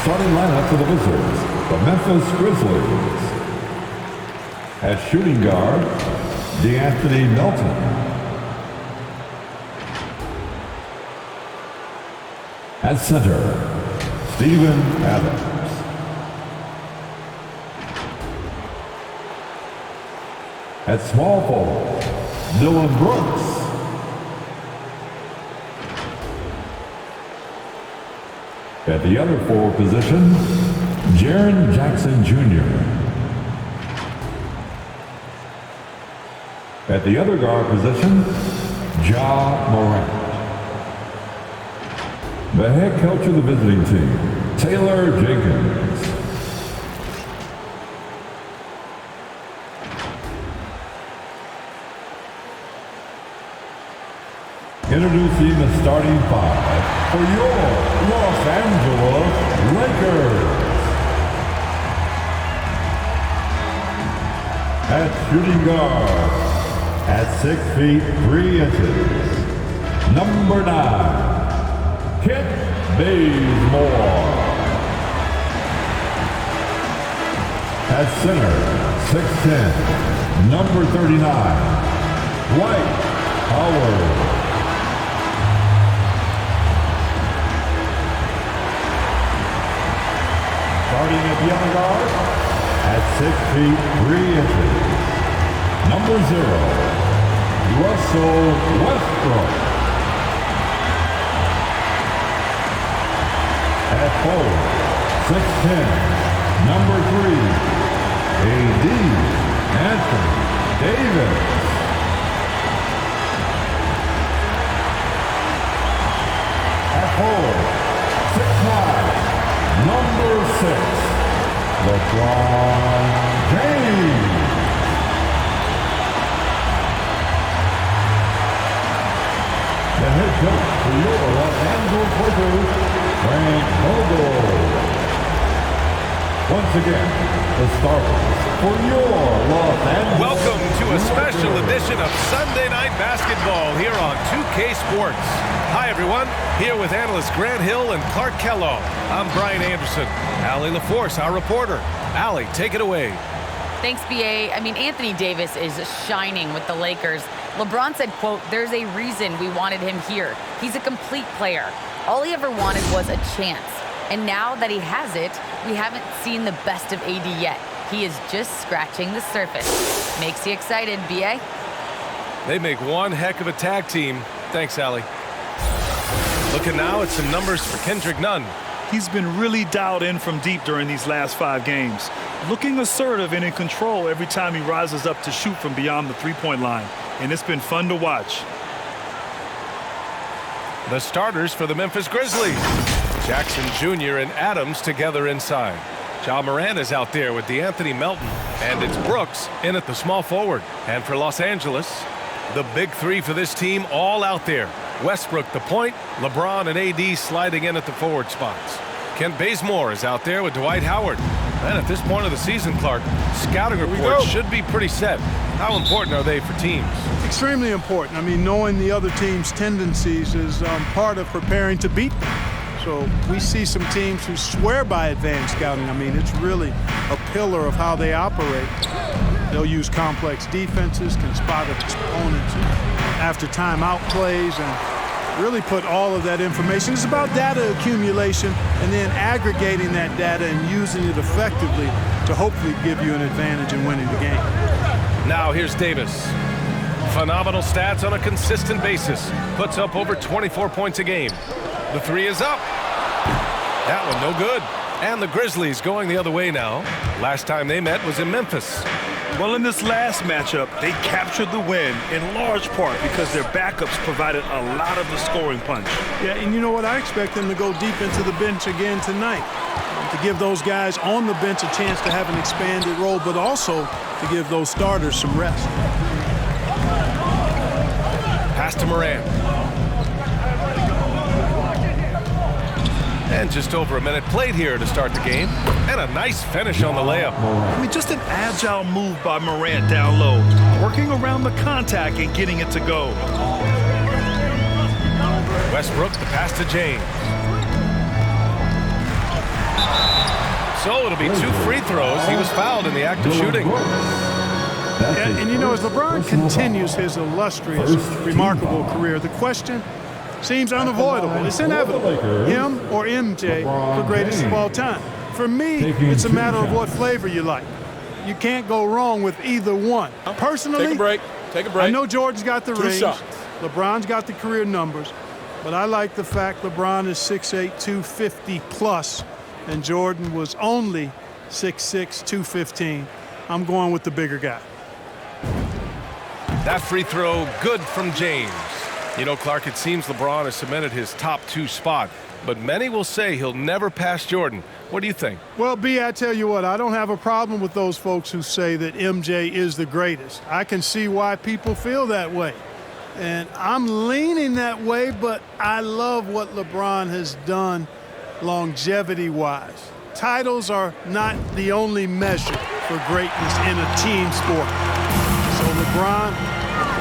Starting lineup for the Wizards, the Memphis Grizzlies. At shooting guard, DeAnthony Melton. At center, Steven Adams. At small forward, Dylan Brooks. At the other forward position, Jaren Jackson Jr. At the other guard position, Ja Morant. The head coach of the visiting team, Taylor Jenkins. Introducing the starting five for your Los Angeles Lakers. At shooting guard, at 6 feet 3 inches, number 9, Kent Bazemore. At center, 6'10", number 39, Dwight Howard. Starting at the other guard, at 6 feet 3 inches, number 0, Russell Westbrook. At forward, 6'10", number 3, A.D. Anthony Davis. At forward, 6'9", number 6, LeBron James. The head coach for your Los Angeles Lakers, Frank Vogel. Once again, the starters for your Los Angeles. Welcome to a special edition of Sunday Night Basketball here on 2K Sports. Hi, everyone. Here with analysts Grant Hill and Clark Kellogg. I'm Brian Anderson. Allie LaForce, our reporter. Allie, take it away. Thanks, B.A. I mean, Anthony Davis is shining with the Lakers. LeBron said, quote, "There's a reason we wanted him here. He's a complete player. All he ever wanted was a chance. And now that he has it, we haven't seen the best of AD yet. He is just scratching the surface." Makes you excited, B.A.? They make one heck of a tag team. Thanks, Allie. Looking now at some numbers for Kendrick Nunn. He's been really dialed in from deep during these last 5 games. Looking assertive and in control every time he rises up to shoot from beyond the three-point line. And it's been fun to watch. The starters for the Memphis Grizzlies. Jackson Jr. and Adams together inside. Ja Morant is out there with DeAnthony Melton. And it's Brooks in at the small forward. And for Los Angeles, the big three for this team all out there. Westbrook the point, LeBron and AD sliding in at the forward spots. Kent Bazemore is out there with Dwight Howard. And at this point of the season, Clark, scouting reports should be pretty set. How important are they for teams? Extremely important. I mean, knowing the other team's tendencies is part of preparing to beat them. So we see some teams who swear by advanced scouting. I mean, it's really a pillar of how they operate. They'll use complex defenses, can spot opponents after timeout plays, and really put all of that information. It's about data accumulation and then aggregating that data and using it effectively to hopefully give you an advantage in winning the game. Now here's Davis. Phenomenal stats on a consistent basis. Puts up over 24 points a game. The three is up. That one no good. And the Grizzlies going the other way now. Last time they met was in Memphis. Well, in this last matchup, they captured the win in large part because their backups provided a lot of the scoring punch. Yeah, and you know what? I expect them to go deep into the bench again tonight. To give those guys on the bench a chance to have an expanded role, but also to give those starters some rest. Pass to Morant. And just over a minute played here to start the game. And a nice finish on the layup. I mean, just an agile move by Morant down low. Working around the contact and getting it to go. Westbrook, the pass to James. So it'll be 2 free throws. He was fouled in the act of shooting. And you know, as LeBron continues his illustrious, remarkable career, the question seems unavoidable. It's inevitable. Him or MJ for greatest of all time. For me, it's a matter of what flavor you like. You can't go wrong with either one. Personally, take a break. Take a break. I know Jordan's got the rings. shots. LeBron's got the career numbers. But I like the fact LeBron is 6'8", 250 plus, and Jordan was only 6'6", 215. I'm going with the bigger guy. That free throw, good from James. You know, Clark, it seems LeBron has cemented his top 2 spot, but many will say he'll never pass Jordan. What do you think? Well, B, I tell you what, I don't have a problem with those folks who say that MJ is the greatest. I can see why people feel that way. And I'm leaning that way, but I love what LeBron has done longevity-wise. Titles are not the only measure for greatness in a team sport. So LeBron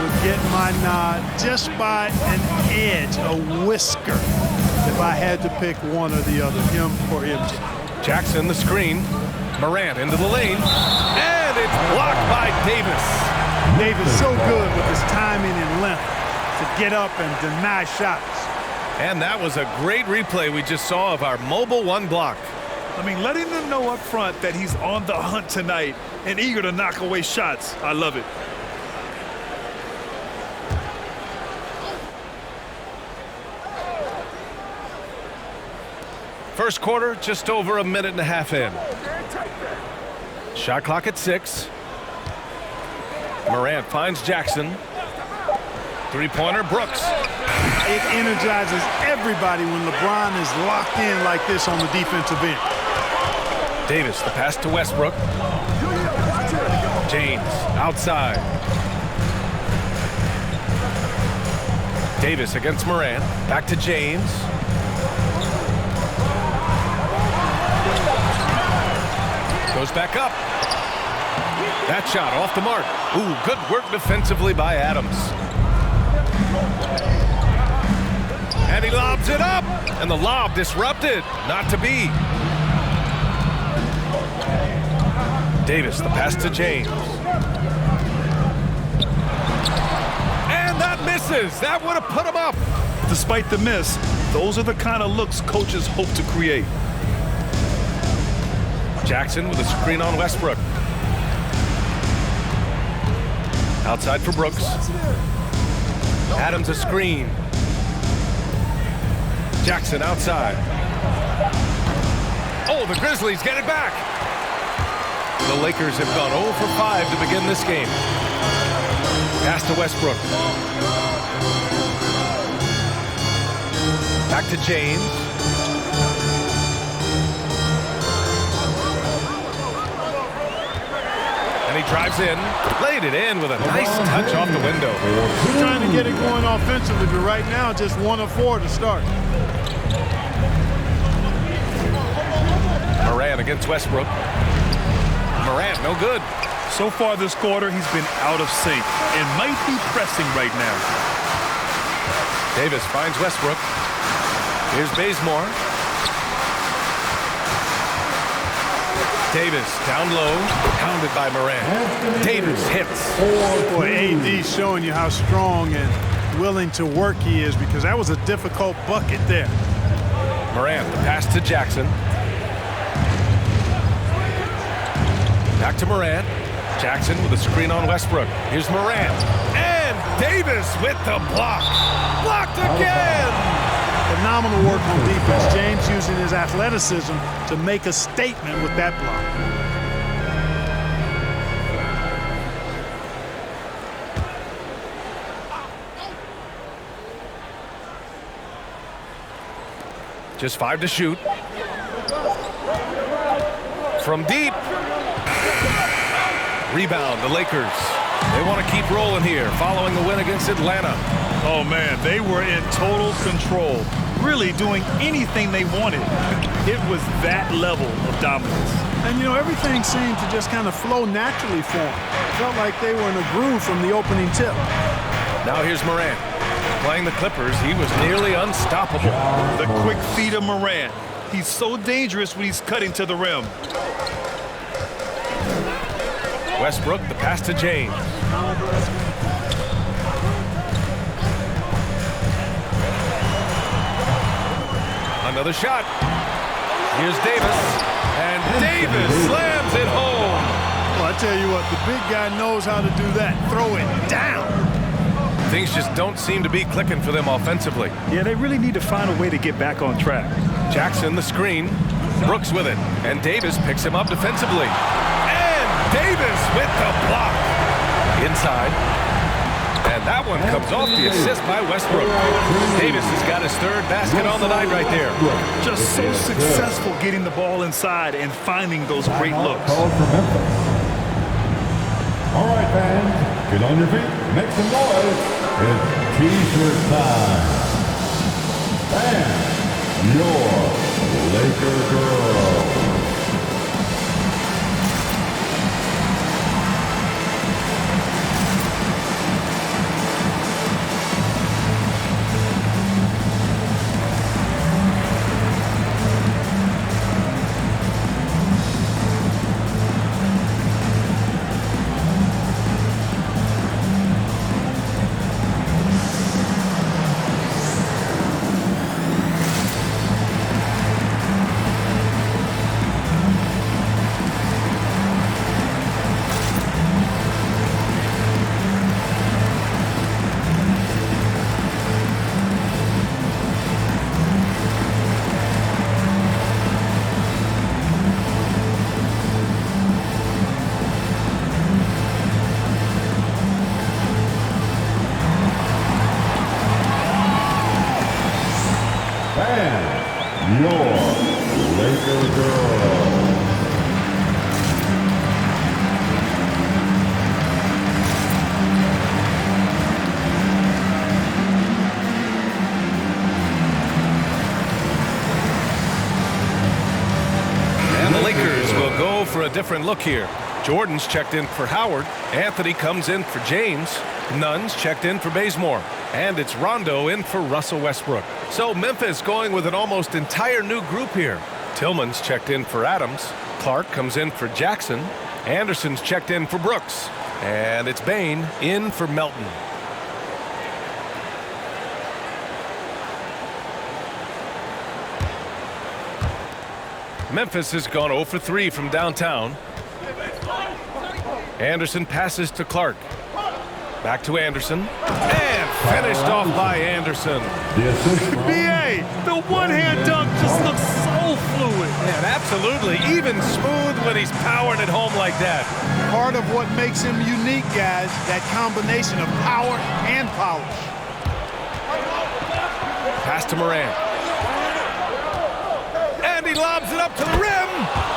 would get my nod just by an edge, a whisker, if I had to pick one or the other, him or MJ. Jackson, the screen. Morant into the lane. And it's blocked by Davis. Davis so good with his timing and length to get up and deny shots. And that was a great replay we just saw of our mobile 1 block. I mean, letting them know up front that he's on the hunt tonight and eager to knock away shots. I love it. First quarter, just over a minute and a half in. Shot clock at 6. Morant finds Jackson. Three-pointer, Brooks. It energizes everybody when LeBron is locked in like this on the defensive end. Davis, the pass to Westbrook. James, outside. Davis against Morant. Back to James. Goes back up. That shot off the mark. Ooh, good work defensively by Adams. And he lobs it up. And the lob disrupted. Not to be. Davis, the pass to James. And that misses. That would have put him up. Despite the miss, those are the kind of looks coaches hope to create. Jackson with a screen on Westbrook. Outside for Brooks. Adams a screen. Jackson outside. Oh, the Grizzlies get it back. The Lakers have gone 0 for 5 to begin this game. Pass to Westbrook. Back to James. And he drives in, laid it in with a nice touch off the window. He's trying to get it going offensively, but right now just 1 of 4 to start. Morant against Westbrook. Morant, no good. So far this quarter, he's been out of sync and might be pressing right now. Davis finds Westbrook. Here's Bazemore. Davis down low, pounded by Morant. Davis hits. Boy, AD's showing you how strong and willing to work he is, because that was a difficult bucket there. Morant, the pass to Jackson. Back to Morant. Jackson with a screen on Westbrook. Here's Morant. And Davis with the block. Blocked again! Phenomenal work on defense. James using his athleticism to make a statement with that block. Just 5 to shoot. From deep. Rebound, the Lakers. They want to keep rolling here following the win against Atlanta. Oh, man, they were in total control, really doing anything they wanted. It was that level of dominance. And, you know, everything seemed to just kind of flow naturally for them. It felt like they were in a groove from the opening tip. Now here's Morant. Playing the Clippers, he was nearly unstoppable. The quick feet of Morant. He's so dangerous when he's cutting to the rim. Westbrook, the pass to James. Another shot. Here's Davis. And Davis slams it home. Well, I tell you what, the big guy knows how to do that. Throw it down. Things just don't seem to be clicking for them offensively. Yeah, they really need to find a way to get back on track. Jackson, the screen. Brooks with it. And Davis picks him up defensively. And Davis with the block. Inside. And that one comes off the assist by Westbrook. Davis has got his third basket on the night right there. Just so successful getting the ball inside and finding those great looks. All right, fans, get on your feet, make some noise. It's T-shirt time. And your Laker girl. Your Laker girl. And the Lakers will go for a different look here. Jordan's checked in for Howard. Anthony comes in for James. Nunn's checked in for Bazemore. And it's Rondo in for Russell Westbrook. So Memphis going with an almost entire new group here. Tillman's checked in for Adams. Clark comes in for Jackson. Anderson's checked in for Brooks. And it's Bain in for Melton. Memphis has gone 0 for 3 from downtown. Anderson passes to Clark. Back to Anderson. And finished off by Anderson. BA, the one-hand dunk just looks so fluid. And absolutely, even smooth when he's powering it home like that. Part of what makes him unique, guys, that combination of power and polish. Pass to Morant. And he lobs it up to the rim.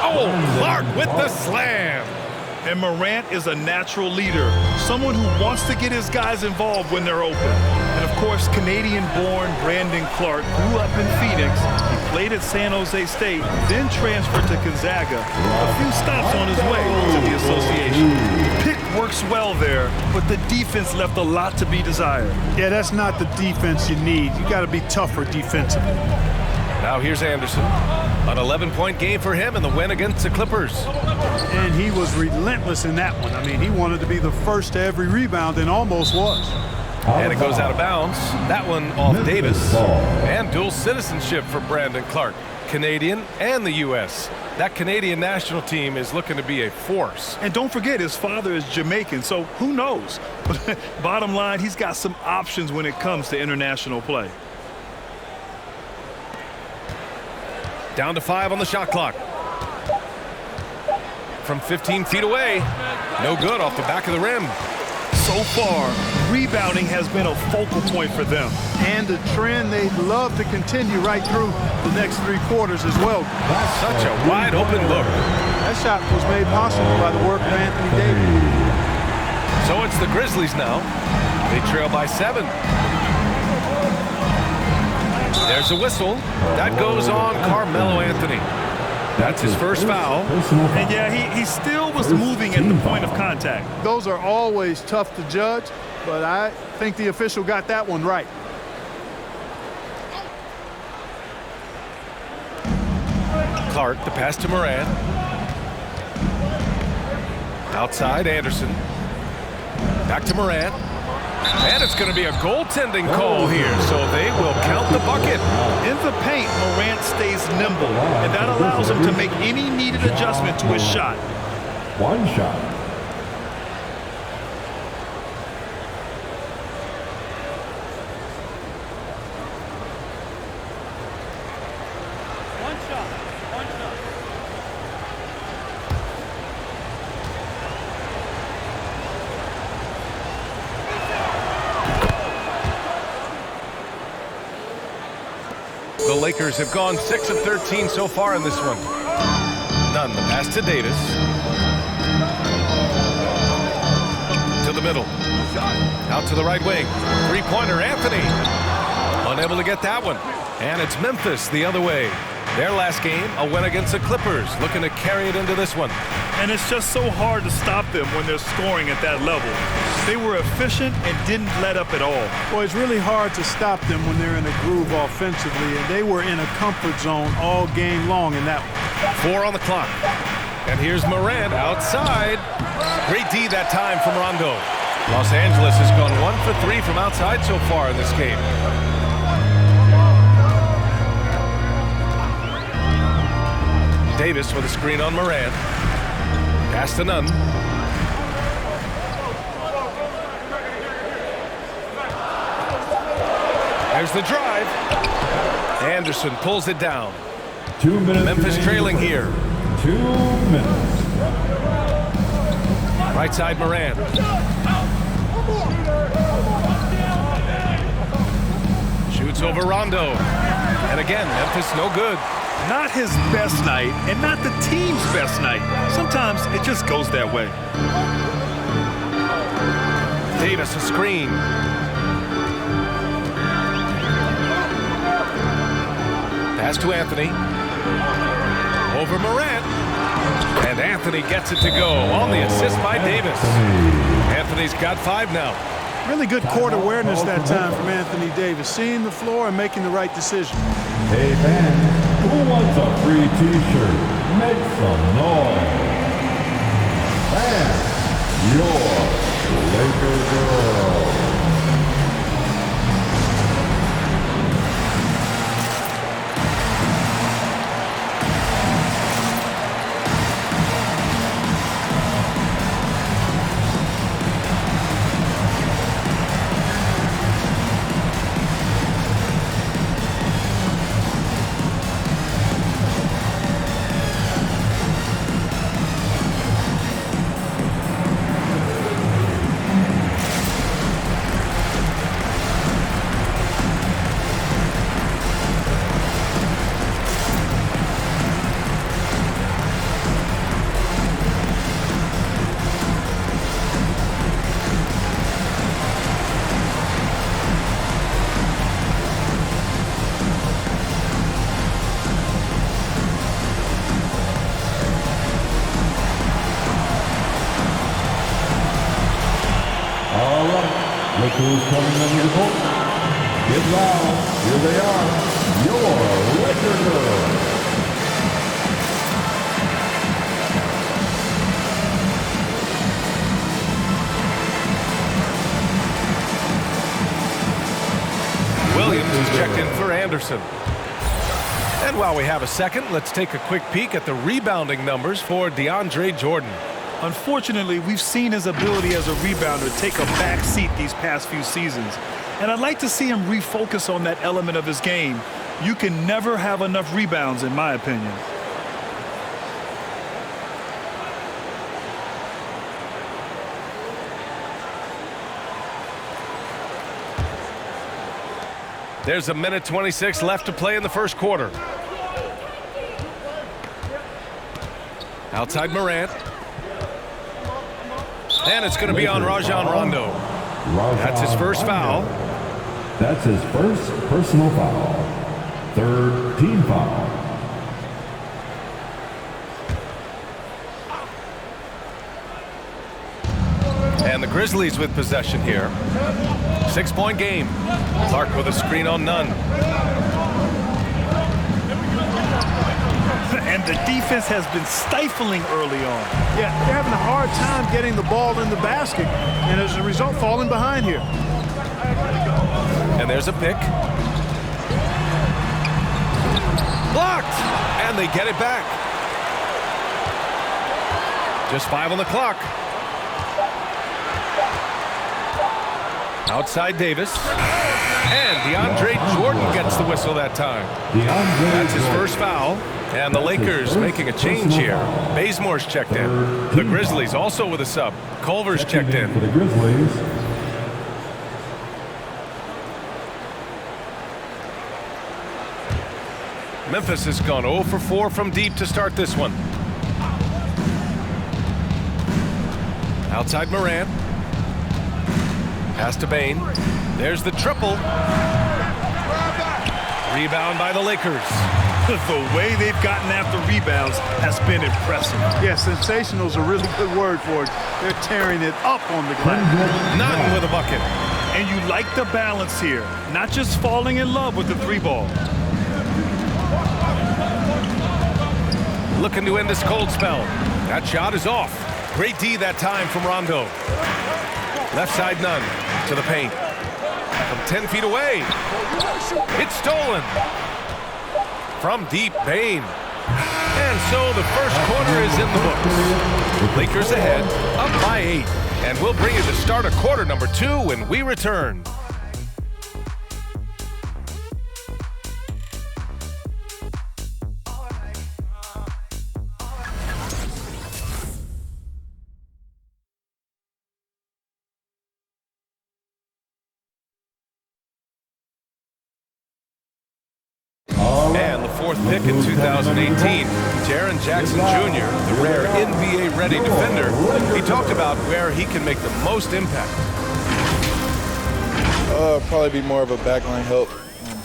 Oh, Clark with the slam. And Morant is a natural leader, someone who wants to get his guys involved when they're open. And of course, Canadian-born Brandon Clark grew up in Phoenix. He played at San Jose State, then transferred to Gonzaga. A few stops on his way to the association. Pick works well there, but the defense left a lot to be desired. Yeah, that's not the defense you need. You got to be tougher defensively. Now here's Anderson. An 11-point game for him in the win against the Clippers. And he was relentless in that one. I mean, he wanted to be the first to every rebound and almost was. And it goes out of bounds. That one off Davis. And dual citizenship for Brandon Clark. Canadian and the U.S. That Canadian national team is looking to be a force. And don't forget, his father is Jamaican, so who knows? But bottom line, he's got some options when it comes to international play. Down to 5 on the shot clock. From 15 feet away. No good off the back of the rim. So far, rebounding has been a focal point for them. And a trend they'd love to continue right through the next 3 quarters as well. Such a wide open look. That shot was made possible by the work of Anthony Davis. So it's the Grizzlies now. They trail by 7. There's a whistle. That goes on Carmelo Anthony. That's his first foul. And yeah, he still was moving at the point of contact. Those are always tough to judge, but I think the official got that one right. Clark, the pass to Morant. Outside, Anderson. Back to Morant. And it's going to be a goaltending call here, so they will count the bucket. In the paint, Morant stays nimble, and that allows him to make any needed adjustment to his shot. One shot. The Lakers have gone 6 of 13 so far in this one. Nunn, the pass to Davis. To the middle. Out to the right wing. Three-pointer, Anthony. Unable to get that one. And it's Memphis the other way. Their last game, a win against the Clippers. Looking to carry it into this one. And it's just so hard to stop them when they're scoring at that level. They were efficient and didn't let up at all. Well, it's really hard to stop them when they're in a groove offensively, and they were in a comfort zone all game long in that one. 4 on the clock. And here's Morant outside. Great D that time from Rondo. Los Angeles has gone 1 for 3 from outside so far in this game. Davis with a screen on Morant. Pass to Nunn. There's the drive. Anderson pulls it down. 2 minutes. Memphis trailing here. 2 minutes. Right side Morant. Shoots over Rondo. And again, Memphis no good. Not his best night, and not the team's best night. Sometimes it just goes that way. Davis a screen. Pass to Anthony. Over Morant. And Anthony gets it to go on the assist by Davis. Anthony's got 5 now. Really good court awareness that time from Anthony Davis, seeing the floor and making the right decision. Hey fans, who wants a free t-shirt? Make some noise. And your Laker girl. Look who's coming under the court. Get loud. Here they are. Your Laker girls. Williams is checked in for Anderson. And while we have a second, let's take a quick peek at the rebounding numbers for DeAndre Jordan. Unfortunately, we've seen his ability as a rebounder take a back seat these past few seasons. And I'd like to see him refocus on that element of his game. You can never have enough rebounds, in my opinion. There's 1:26 left to play in the first quarter. Outside Morant. And it's going to be on Rajon Rondo. That's his first foul. That's his first personal foul. Third team foul. And the Grizzlies with possession here. 6-point game. Clark with a screen on Nunn. And the defense has been stifling early on. Yeah, they're having a hard time getting the ball in the basket, and as a result, falling behind here. And there's a pick. Blocked! And they get it back. Just 5 on the clock. Outside Davis. And DeAndre Jordan gets the whistle that time. That's his first foul. And the Lakers making a change here. Bazemore's checked in. The Grizzlies also with a sub. Culver's checked in. For the Grizzlies. Memphis has gone 0 for 4 from deep to start this one. Outside Morant. Pass to Bane. There's the triple. Rebound by the Lakers. The way they've gotten after rebounds has been impressive. Yeah, sensational is a really good word for it. They're tearing it up on the glass. None with a bucket. And you like the balance here. Not just falling in love with the 3-ball. Looking to end this cold spell. That shot is off. Great D that time from Rondo. Left side none. To the paint. From 10 feet away. It's stolen. From deep, Bane. And so the first quarter is in the books. Lakers ahead, up by 8. And we'll bring you the start of quarter number 2 when we return. And the 4th pick in 2018, Jaren Jackson Jr., the rare NBA-ready defender. He talked about where he can make the most impact. Probably be more of a backline help,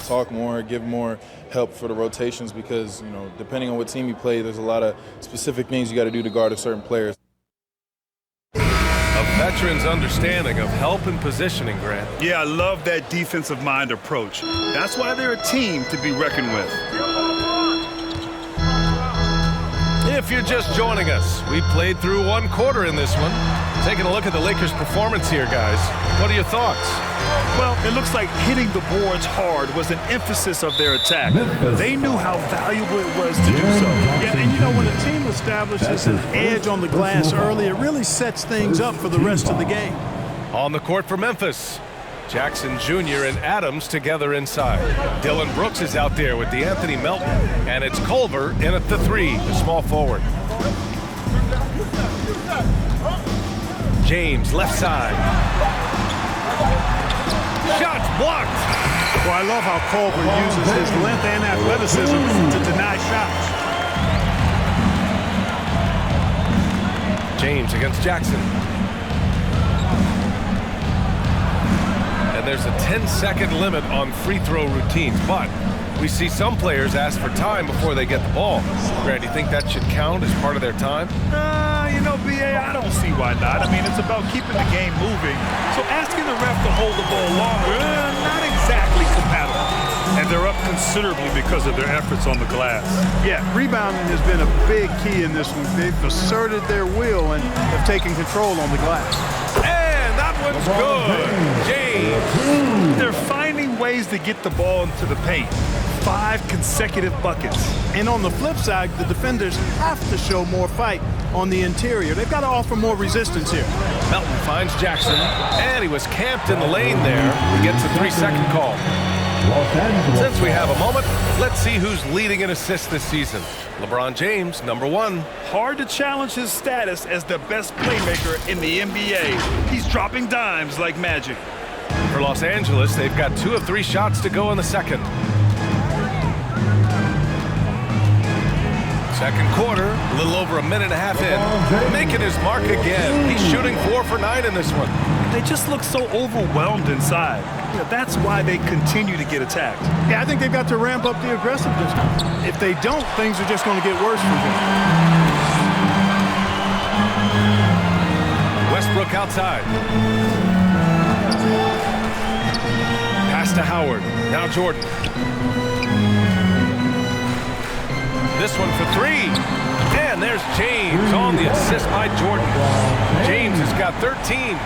talk more, give more help for the rotations because, you know, depending on what team you play, there's a lot of specific things you got to do to guard a certain player. A veteran's understanding of help and positioning, Grant. Yeah, I love that defensive mind approach. That's why they're a team to be reckoned with. If you're just joining us, we played through 1 quarter in this one. Taking a look at the Lakers' performance here, guys. What are your thoughts? Well, it looks like hitting the boards hard was an emphasis of their attack. They knew how valuable it was to do so. Yeah, and you know, when a team establishes an edge on the glass early, it really sets things up for the rest of the game. On the court for Memphis, Jackson Jr. and Adams together inside. Dylan Brooks is out there with D'Anthony Melton, and it's Culver in at the 3, the small forward. James, left side. Shot blocked. Well, I love how Culver uses his length and athleticism to deny shots. James against Jackson. And there's a 10-second limit on free throw routines, but we see some players ask for time before they get the ball. Grant, do you think that should count as part of their time? You know, B.A., I don't see why not. I mean, it's about keeping the game moving. So asking the ref to hold the ball longer, not exactly compatible. And they're up considerably because of their efforts on the glass. Yeah, rebounding has been a big key in this one. They've asserted their will and have taken control on the glass. And that one's good. James. They're finding ways to get the ball into the paint. 5 consecutive buckets. And on the flip side, the defenders have to show more fight on the interior. They've got to offer more resistance here. Melton finds Jackson, and he was camped in the lane there. He gets a 3-second call. Since we have a moment, let's see who's leading in assists this season. LeBron James, number 1. Hard to challenge his status as the best playmaker in the NBA. He's dropping dimes like magic. For Los Angeles, they've got 2 of 3 shots to go in the second. Second quarter, a little over a minute and a half in. Making his mark again. He's shooting 4 for 9 in this one. They just look so overwhelmed inside. You know, that's why they continue to get attacked. Yeah, I think they've got to ramp up the aggressiveness. If they don't, things are just going to get worse for them. Westbrook outside. Pass to Howard. Now Jordan. this one for three. And there's James on the assist by Jordan. James has got 13.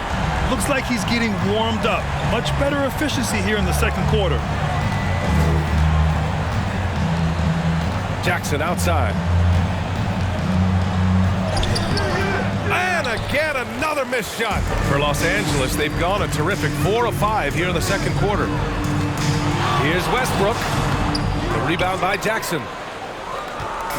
Looks like he's getting warmed up. Much better efficiency here in the second quarter. Jackson outside. And again, another missed shot. For Los Angeles, they've gone a terrific 4 of 5 here in the second quarter. Here's Westbrook. The rebound by Jackson.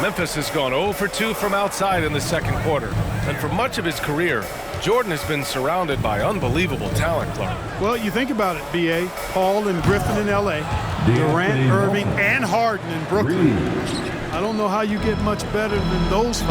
Memphis has gone 0 for 2 from outside in the second quarter. And for much of his career, Jordan has been surrounded by unbelievable talent, Clark. Well, you think about it, B.A. Paul and Griffin in L.A., Durant, Irving, and Harden in Brooklyn. I don't know how you get much better than those 5.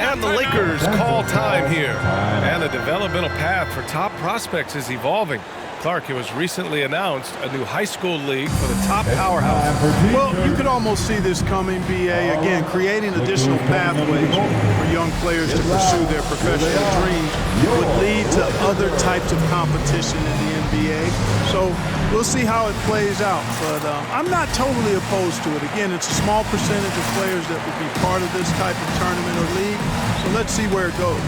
And the Lakers call time here. And the developmental path for top prospects is evolving. Clark, it was recently announced a new high school league for the top powerhouse. Well, you could almost see this coming, B.A. Again, creating additional pathways for young players to pursue their professional dreams would lead to other types of competition in the NBA. So we'll see how it plays out. But I'm not totally opposed to it. Again, it's a small percentage of players that would be part of this type of tournament or league. So let's see where it goes.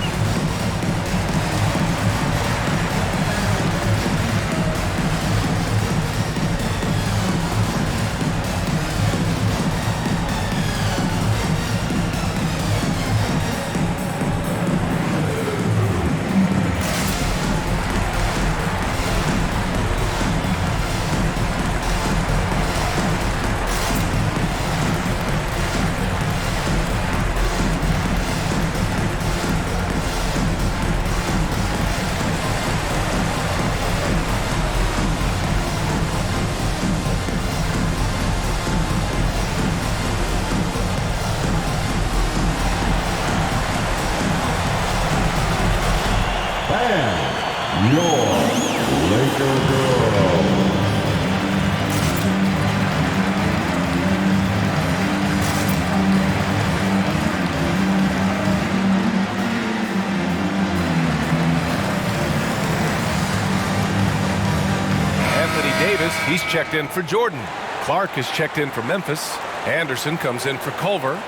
He's checked in for Jordan. Clark is checked in for Memphis. Anderson comes in for Culver.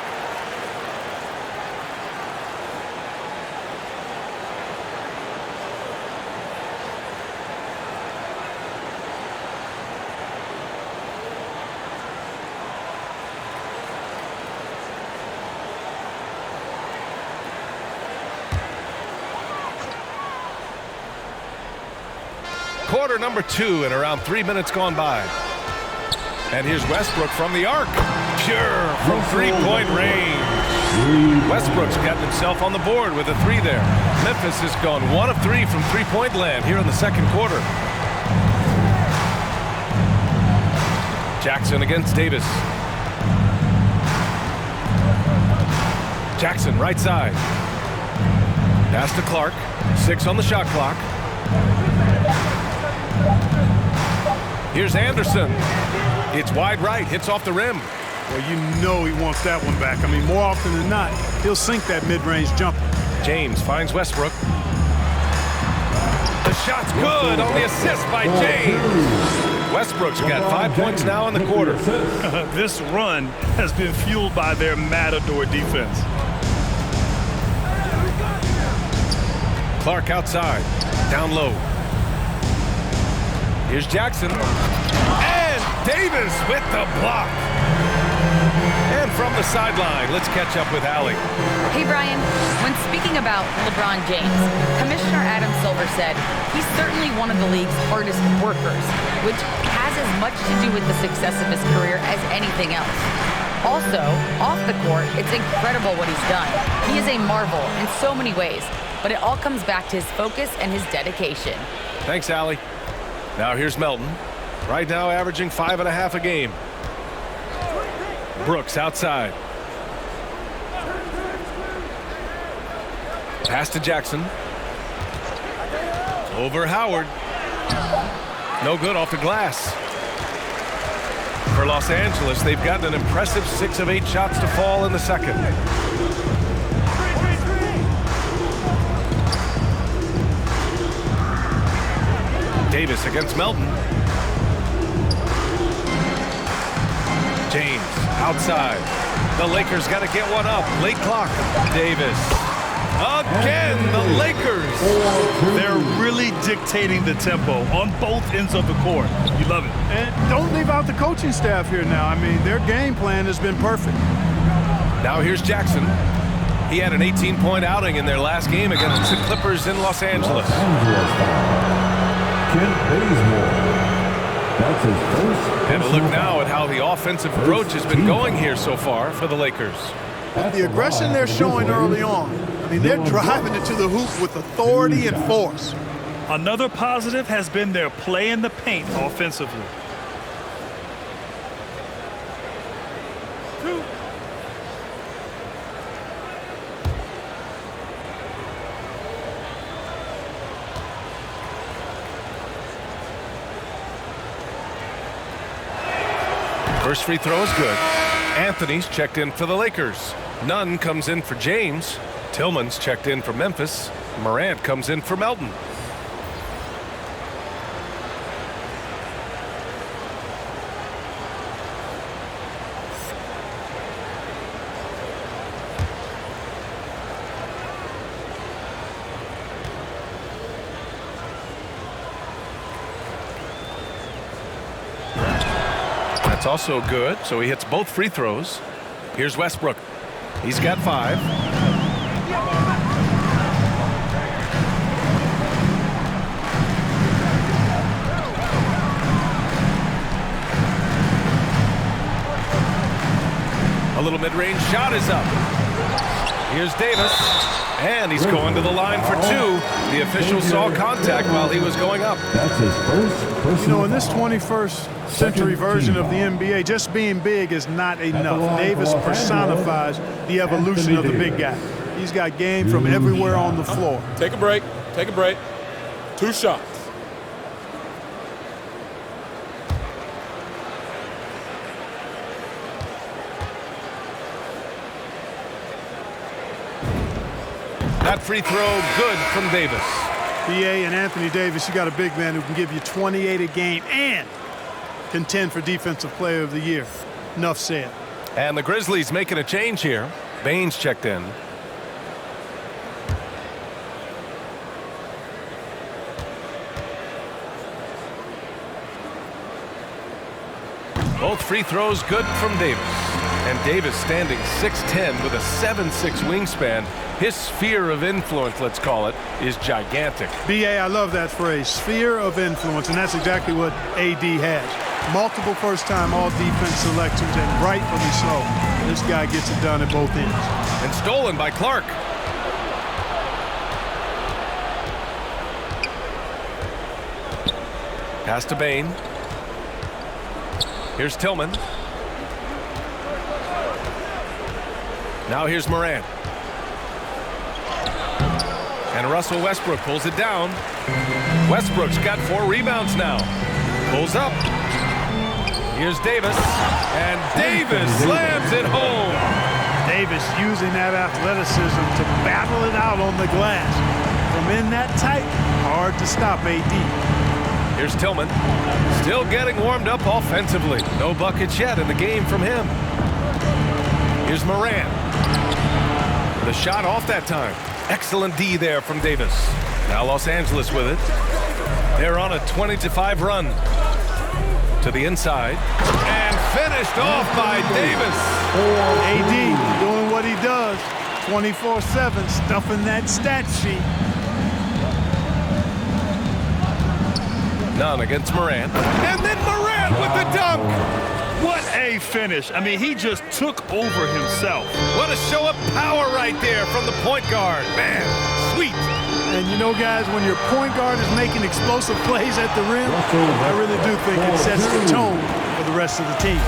Quarter number 2 and around 3 minutes gone by. And here's Westbrook from the arc. Pure from three-point range. Westbrook's gotten himself on the board with a 3 there. Memphis has gone 1 of 3 from three-point land here in the second quarter. Jackson against Davis. Jackson right side. Pass to Clark. 6 on the shot clock. Here's Anderson. It's wide right, hits off the rim. Well, you know he wants that one back. I mean, more often than not, he'll sink that mid-range jumper. James finds Westbrook. The shot's good on the assist by James. Westbrook's got 5 points now in the quarter. This run has been fueled by their matador defense. Clark outside, down low. Here's Jackson. And Davis with the block. And from the sideline, let's catch up with Allie. Hey, Brian, when speaking about LeBron James, Commissioner Adam Silver said he's certainly one of the league's hardest workers, which has as much to do with the success of his career as anything else. Also, off the court, it's incredible what he's done. He is a marvel in so many ways, but it all comes back to his focus and his dedication. Thanks, Allie. Now here's Melton. Right now averaging 5.5 a game. Brooks outside. Pass to Jackson. Over Howard. No good off the glass. For Los Angeles, they've gotten an impressive 6 of 8 shots to fall in the second. Davis against Melton. James outside. The Lakers got to get one up. Late clock. Davis. Again, the Lakers. They're really dictating the tempo on both ends of the court. You love it. And don't leave out the coaching staff here now. I mean, their game plan has been perfect. Now here's Jackson. He had an 18-point outing in their last game against the Clippers in Los Angeles. Kent Bazemore. That's his first. And a look now at how the offensive approach has been going here so far for the Lakers. The aggression they're showing early on, I mean, they're driving it to the hoop with authority and force. Another positive has been their play in the paint offensively. First free throw is good. Anthony's checked in for the Lakers. Nunn comes in for James. Tillman's checked in for Memphis. Morant comes in for Melton. That's also good, so he hits both free throws. Here's Westbrook. He's got 5. A little mid-range shot is up. Here's Davis, and he's going to the line for 2. The official saw contact while he was going up. That's his first. You know, in this 21st century version of the NBA, just being big is not enough. Davis personifies the evolution of the big guy. He's got game from everywhere on the floor. Take a break. Take a break. 2 shots. That free throw good from Davis. BA and Anthony Davis, you got a big man who can give you 28 a game and contend for Defensive Player of the Year. Enough said. And the Grizzlies making a change here. Baines checked in. Both free throws good from Davis. And Davis standing 6'10" with a 7'6" wingspan. His sphere of influence, let's call it, is gigantic. BA, I love that phrase, sphere of influence, and that's exactly what AD has. Multiple first-time all-defense selections, and rightfully so. This guy gets it done at both ends. And stolen by Clark. Pass to Bane. Here's Tillman. Now here's Morant. And Russell Westbrook pulls it down. Westbrook's got 4 rebounds now. Pulls up. Here's Davis. And Davis slams it home. Davis using that athleticism to battle it out on the glass. From in that tight, hard to stop AD. Here's Tillman. Still getting warmed up offensively. No buckets yet in the game from him. Here's Morant. The shot off that time. Excellent D there from Davis. Now Los Angeles with it. They're on a 20-5 run. To the inside. And finished off by Davis. AD doing what he does. 24/7, stuffing that stat sheet. None against Morant. And then Morant with the dunk. What a finish. I mean, he just took over himself. What a show of power right there from the point guard. Man, sweet. And you know, guys, when your point guard is making explosive plays at the rim, I really do think it sets the tone for the rest of the team.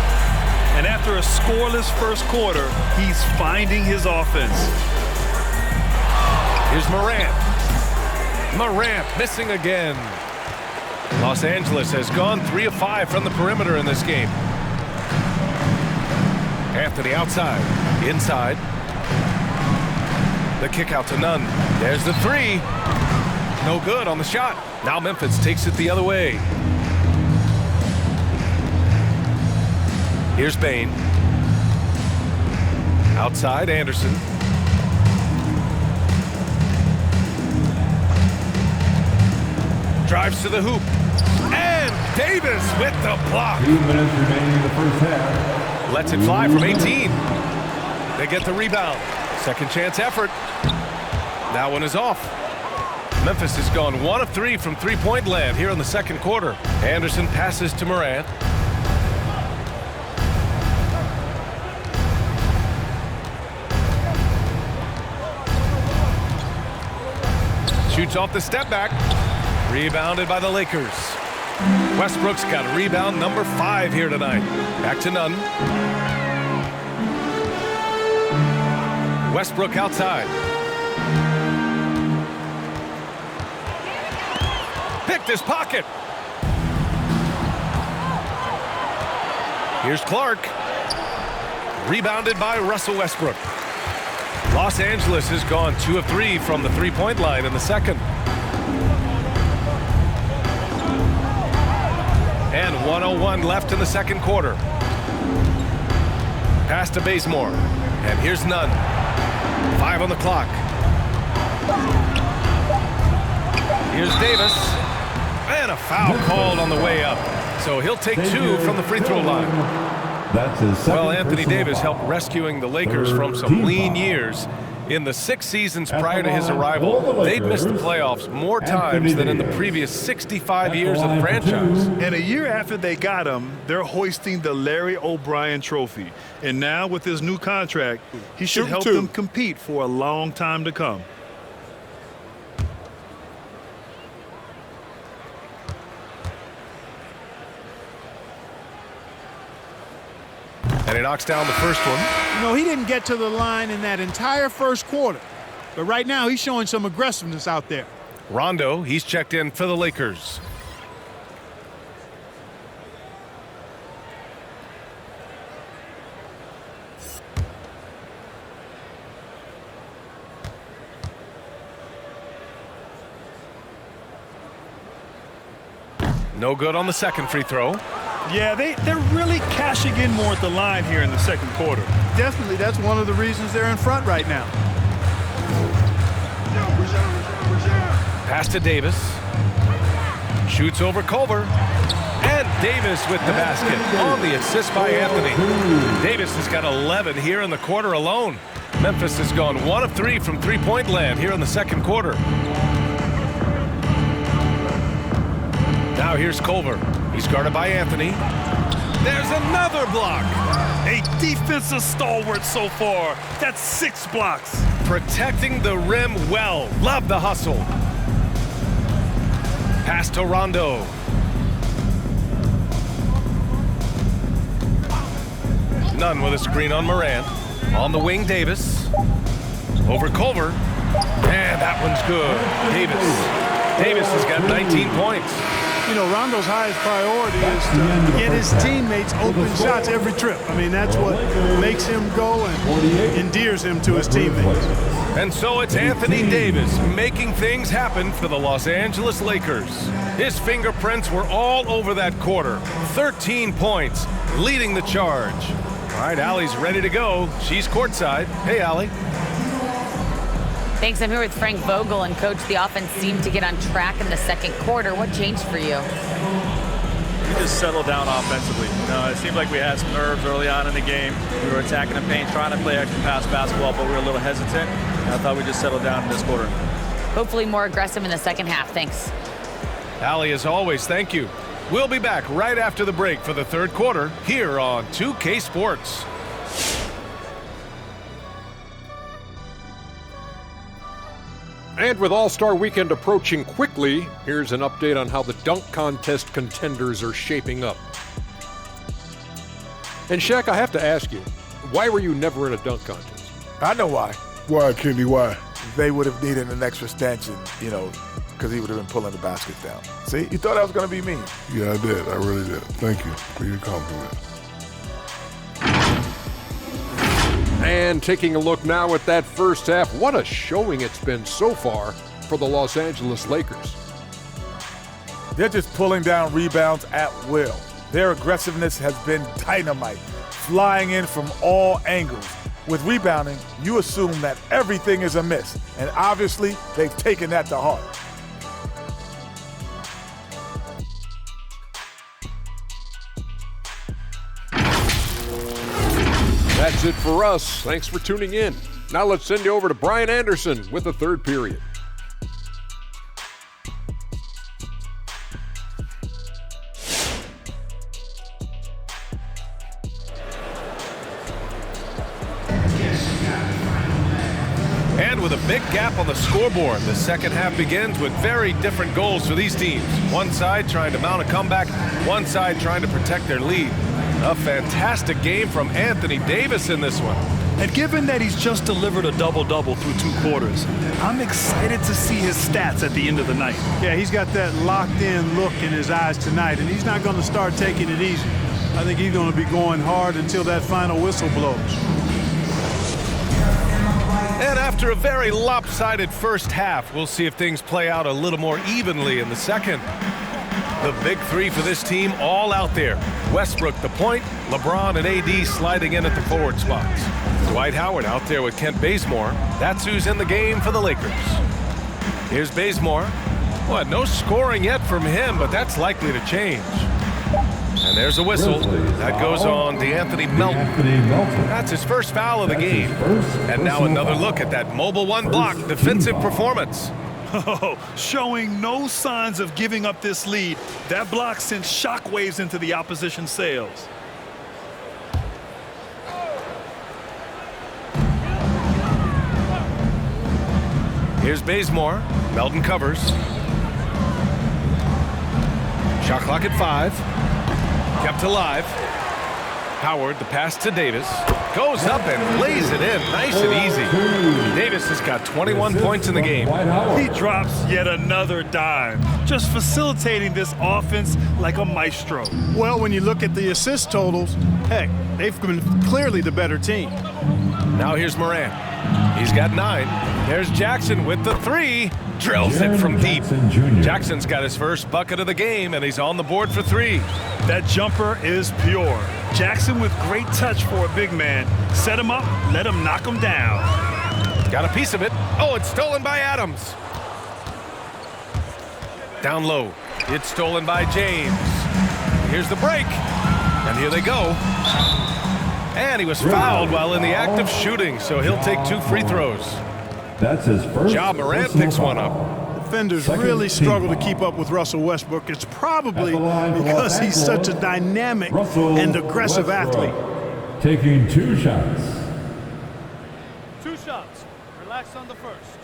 And after a scoreless first quarter, he's finding his offense. Here's Morant. Morant missing again. Los Angeles has gone 3 of 5 from the perimeter in this game. Anthony outside. Inside. The kick out to Nunn. There's the 3. No good on the shot. Now Memphis takes it the other way. Here's Bane. Outside, Anderson. Drives to the hoop. And Davis with the block. 2 minutes remaining in the first half. Lets it fly from 18. They get the rebound. Second chance effort. That one is off. Memphis has gone 1 of 3 from three-point land here in the second quarter. Anderson passes to Morant. Shoots off the step back. Rebounded by the Lakers. Westbrook's got rebound number 5 here tonight. Back to Nunn. Westbrook outside. Picked his pocket. Here's Clark. Rebounded by Russell Westbrook. Los Angeles has gone 2 of 3 from the three-point line in the second. And 1:01 left in the second quarter. Pass to Bazemore. And here's Nunn. 5 on the clock. Here's Davis. And a foul called on the way up. So he'll take 2 from the free throw line. That's his second Well, Anthony personal Davis foul. helped rescuing the Lakers from some lean years. In the 6 seasons prior to his arrival, they'd missed the playoffs more times than in the previous 65 years of the franchise. And a year after they got him, they're hoisting the Larry O'Brien Trophy. And now with his new contract, he should help them compete for a long time to come. And he knocks down the first one. You know, he didn't get to the line in that entire first quarter. But right now, he's showing some aggressiveness out there. Rondo, he's checked in for the Lakers. No good on the second free throw. Yeah, they're really cashing in more at the line here in the second quarter. Definitely, that's one of the reasons they're in front right now. Pass to Davis. Shoots over Culver. And Davis with the basket on the assist by Anthony. Davis has got 11 here in the quarter alone. Memphis has gone 1 of 3 from three-point land here in the second quarter. Now here's Culver. He's guarded by Anthony. There's another block. A defensive stalwart so far. That's 6 blocks. Protecting the rim well. Love the hustle. Pass to Rondo. Nunn with a screen on Morant. On the wing, Davis. Over Culver. And that one's good. Davis has got 19 points. You know, Rondo's highest priority is to get his teammates open shots every trip. I mean, that's what makes him go and endears him to his teammates. And so it's Anthony Davis making things happen for the Los Angeles Lakers. His fingerprints were all over that quarter. 13 points, leading the charge. All right, Allie's ready to go. She's courtside. Hey, Allie. Thanks. I'm here with Frank Vogel, and Coach, the offense seemed to get on track in the second quarter. What changed for you? We just settled down offensively. You know, it seemed like we had some nerves early on in the game. We were attacking the paint, trying to play extra pass basketball, but we were a little hesitant. And I thought we just settled down in this quarter. Hopefully more aggressive in the second half. Thanks. Allie, as always, thank you. We'll be back right after the break for the third quarter here on 2K Sports. And with All-Star Weekend approaching quickly, here's an update on how the dunk contest contenders are shaping up. And Shaq, I have to ask you, why were you never in a dunk contest? I know why. Why, Kenny, why? They would have needed an extra stanchion, you know, because he would have been pulling the baskets down. See, you thought I was going to be mean. Yeah, I did. I really did. Thank you for your compliment. And taking a look now at that first half, what a showing it's been so far for the Los Angeles Lakers. They're just pulling down rebounds at will. Their aggressiveness has been dynamite, flying in from all angles. With rebounding, you assume that everything is amiss, and obviously they've taken that to heart. That's it for us. Thanks for tuning in. Now let's send you over to Brian Anderson with the third period. And with a big gap on the scoreboard, the second half begins with very different goals for these teams. One side trying to mount a comeback, one side trying to protect their lead. A fantastic game from Anthony Davis in this one. And given that he's just delivered a double-double through 2 quarters, I'm excited to see his stats at the end of the night. Yeah, he's got that locked-in look in his eyes tonight, and he's not going to start taking it easy. I think he's going to be going hard until that final whistle blows. And after a very lopsided first half, we'll see if things play out a little more evenly in the second. The big three for this team all out there. Westbrook the point, LeBron and AD sliding in at the forward spots. Dwight Howard out there with Kent Bazemore. That's who's in the game for the Lakers. Here's Bazemore. Well, no scoring yet from him, but that's likely to change. And there's a whistle. That goes on DeAnthony Melton. That's his first foul of the game. And now another look at that mobile one block defensive performance. Oh, showing no signs of giving up this lead. That block sent shockwaves into the opposition sails. Here's Bazemore. Melton covers. Shot clock at 5. Kept alive. Howard, the pass to Davis. Goes up and lays it in. Nice and easy. Davis has got 21 points in the game. He drops yet another dime, just facilitating this offense like a maestro. Well, when you look at the assist totals, heck, they've been clearly the better team. Now here's Morant. He's got 9. There's Jackson with the 3. Drills it from deep. Jackson's got his first bucket of the game, and he's on the board for 3. That jumper is pure. Jackson with great touch for a big man. Set him up, let him knock him down. Got a piece of it. Oh, it's stolen by Adams. Down low. It's stolen by James. Here's the break. And here they go. And he was fouled while in the act of shooting, so he'll take 2 free throws. That's his first. Ja Morant picks one up. Defenders really struggle to keep up with Russell Westbrook. It's probably because he's such a dynamic and aggressive athlete. Taking 2 shots. 2 shots. Relax on the first.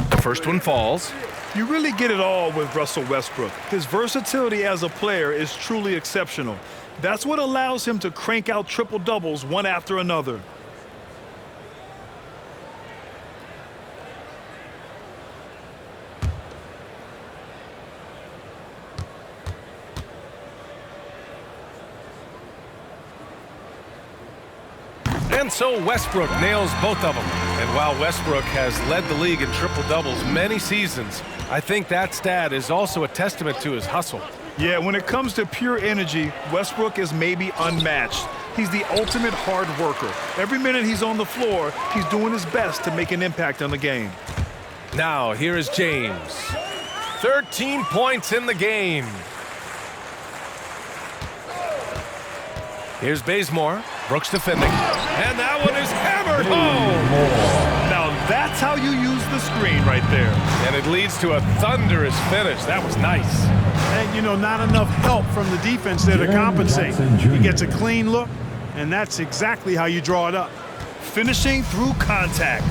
The first one falls. You really get it all with Russell Westbrook. His versatility as a player is truly exceptional. That's what allows him to crank out triple-doubles one after another. And so Westbrook nails both of them. And while Westbrook has led the league in triple-doubles many seasons, I think that stat is also a testament to his hustle. Yeah, when it comes to pure energy, Westbrook is maybe unmatched. He's the ultimate hard worker. Every minute he's on the floor, he's doing his best to make an impact on the game. Now, here is James. 13 points in the game. Here's Bazemore. Brooks defending. And that one is hammered home. Now that's how you use the screen right there. And it leads to a thunderous finish. That was nice. And, you know, not enough help from the defense there to compensate. He gets a clean look, and that's exactly how you draw it up. Finishing through contact.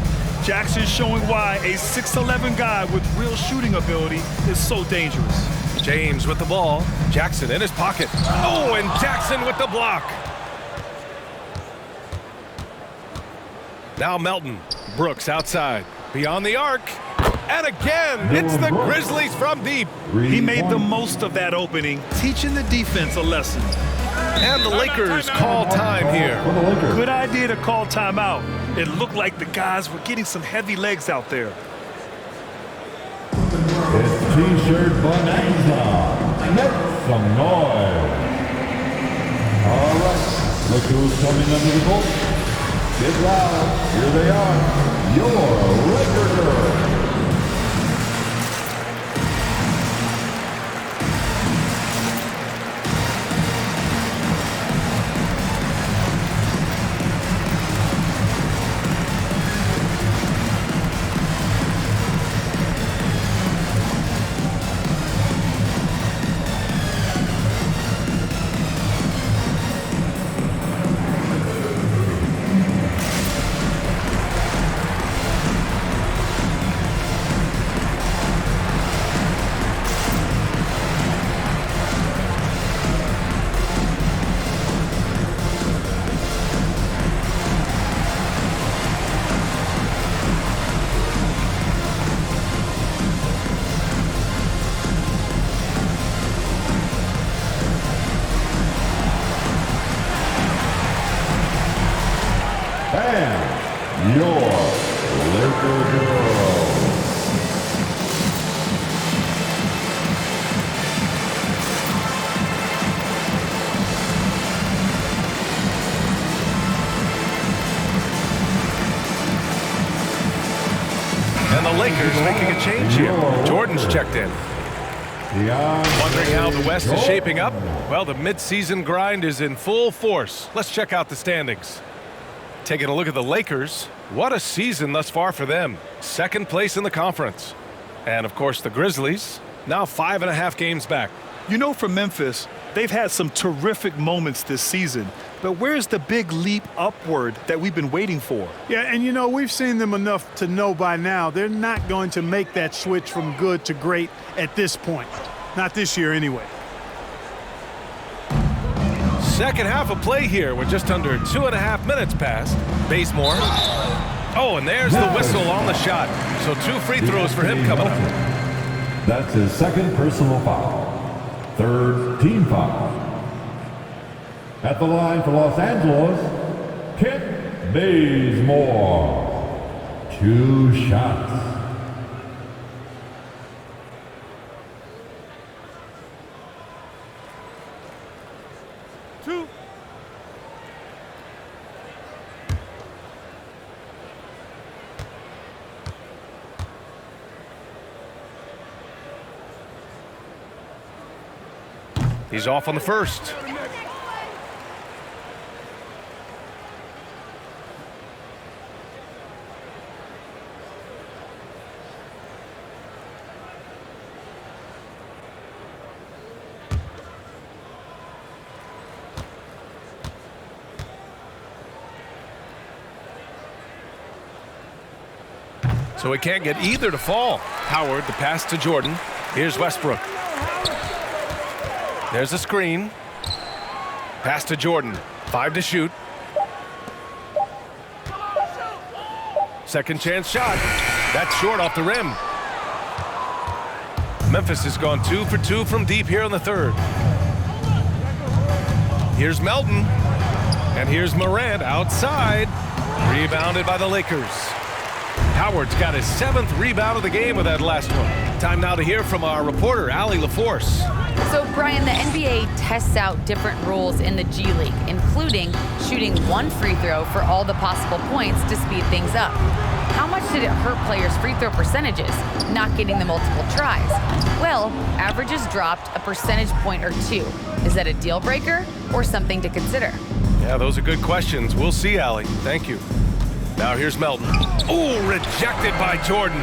Jackson showing why a 6'11" guy with real shooting ability is so dangerous. James with the ball. Jackson in his pocket. Oh, and Jackson with the block. Now Melton. Brooks outside. Beyond the arc. And again, it's the Grizzlies from deep. He made the most of that opening, teaching the defense a lesson. And the Lakers call time here. Good idea to call timeout. It looked like the guys were getting some heavy legs out there. T-shirt bonanza. Make some noise. All right, look who's coming under the court. Get loud. Here they are, your Laker girls. And your Laker girls. And the Lakers making a change here. Jordan's checked in. Wondering how the West is shaping up? Well, the midseason grind is in full force. Let's check out the standings. Taking a look at the Lakers, what a season thus far for them. Second place in the conference. And, of course, the Grizzlies, now 5.5 games back. You know, for Memphis, they've had some terrific moments this season. But where's the big leap upward that we've been waiting for? Yeah, and you know, we've seen them enough to know by now they're not going to make that switch from good to great at this point. Not this year anyway. Second half of play here with just under 2.5 minutes passed. Bazemore. Oh, and there's the whistle on the shot. So 2 free throws for him coming up. That's his second personal foul. Third team foul. At the line for Los Angeles, Kent Bazemore. 2 shots. He's off on the first. So he can't get either to fall. Howard, the pass to Jordan. Here's Westbrook. There's a screen. Pass to Jordan. 5 to shoot. Second chance shot. That's short off the rim. Memphis has gone 2 for 2 from deep here in the third. Here's Melton. And here's Morant outside. Rebounded by the Lakers. Howard's got his 7th rebound of the game with that last one. Time now to hear from our reporter, Allie LaForce. So, Brian, the NBA tests out different rules in the G League, including shooting 1 free throw for all the possible points to speed things up. How much did it hurt players' free throw percentages, not getting the multiple tries? Well, averages dropped a percentage point or 2. Is that a deal breaker or something to consider? Yeah, those are good questions. We'll see, Allie. Thank you. Now here's Melton. Oh, rejected by Jordan.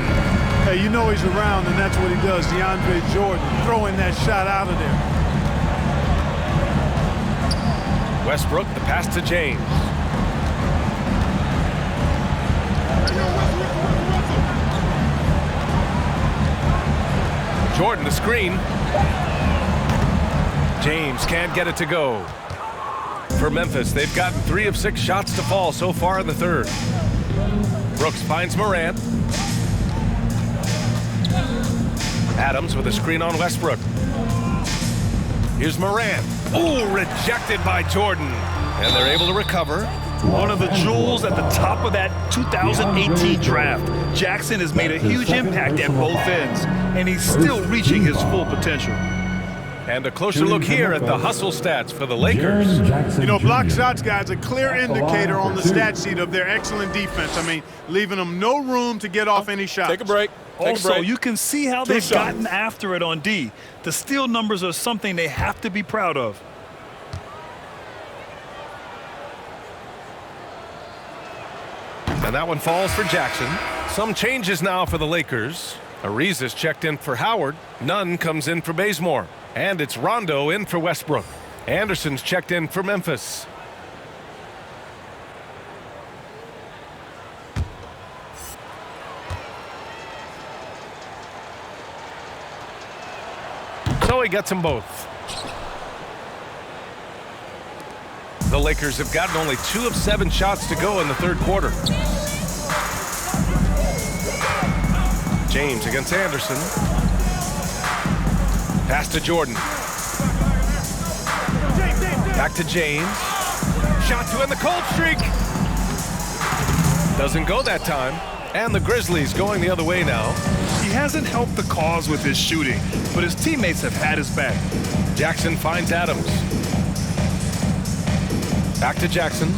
Hey, you know he's around, and that's what he does. DeAndre Jordan throwing that shot out of there. Westbrook, the pass to James. Jordan, the screen. James can't get it to go. For Memphis, they've gotten 3 of 6 shots to fall so far in the third. Brooks finds Morant. Adams with a screen on Westbrook. Here's Morant. Oh, rejected by Jordan. And they're able to recover. One of the jewels at the top of that 2018 draft. Jackson has made a huge impact at both ends, and he's still reaching his full potential. And a closer look here at the hustle stats for the Lakers. You know, block shots, guys, a clear indicator on the stat sheet of their excellent defense. I mean, leaving them no room to get off any shots. Take a break. Also, you can see how they've gotten after it on D. The steal numbers are something they have to be proud of. And that one falls for Jackson. Some changes now for the Lakers. Ariza's checked in for Howard. Nunn comes in for Bazemore. And it's Rondo in for Westbrook. Anderson's checked in for Memphis. So he gets them both. The Lakers have gotten only 2 of 7 shots to go in the third quarter. James against Anderson. Pass to Jordan. Back to James. Shot to end the cold streak. Doesn't go that time. And the Grizzlies going the other way now. He hasn't helped the cause with his shooting, but his teammates have had his back. Jackson finds Adams. Back to Jackson.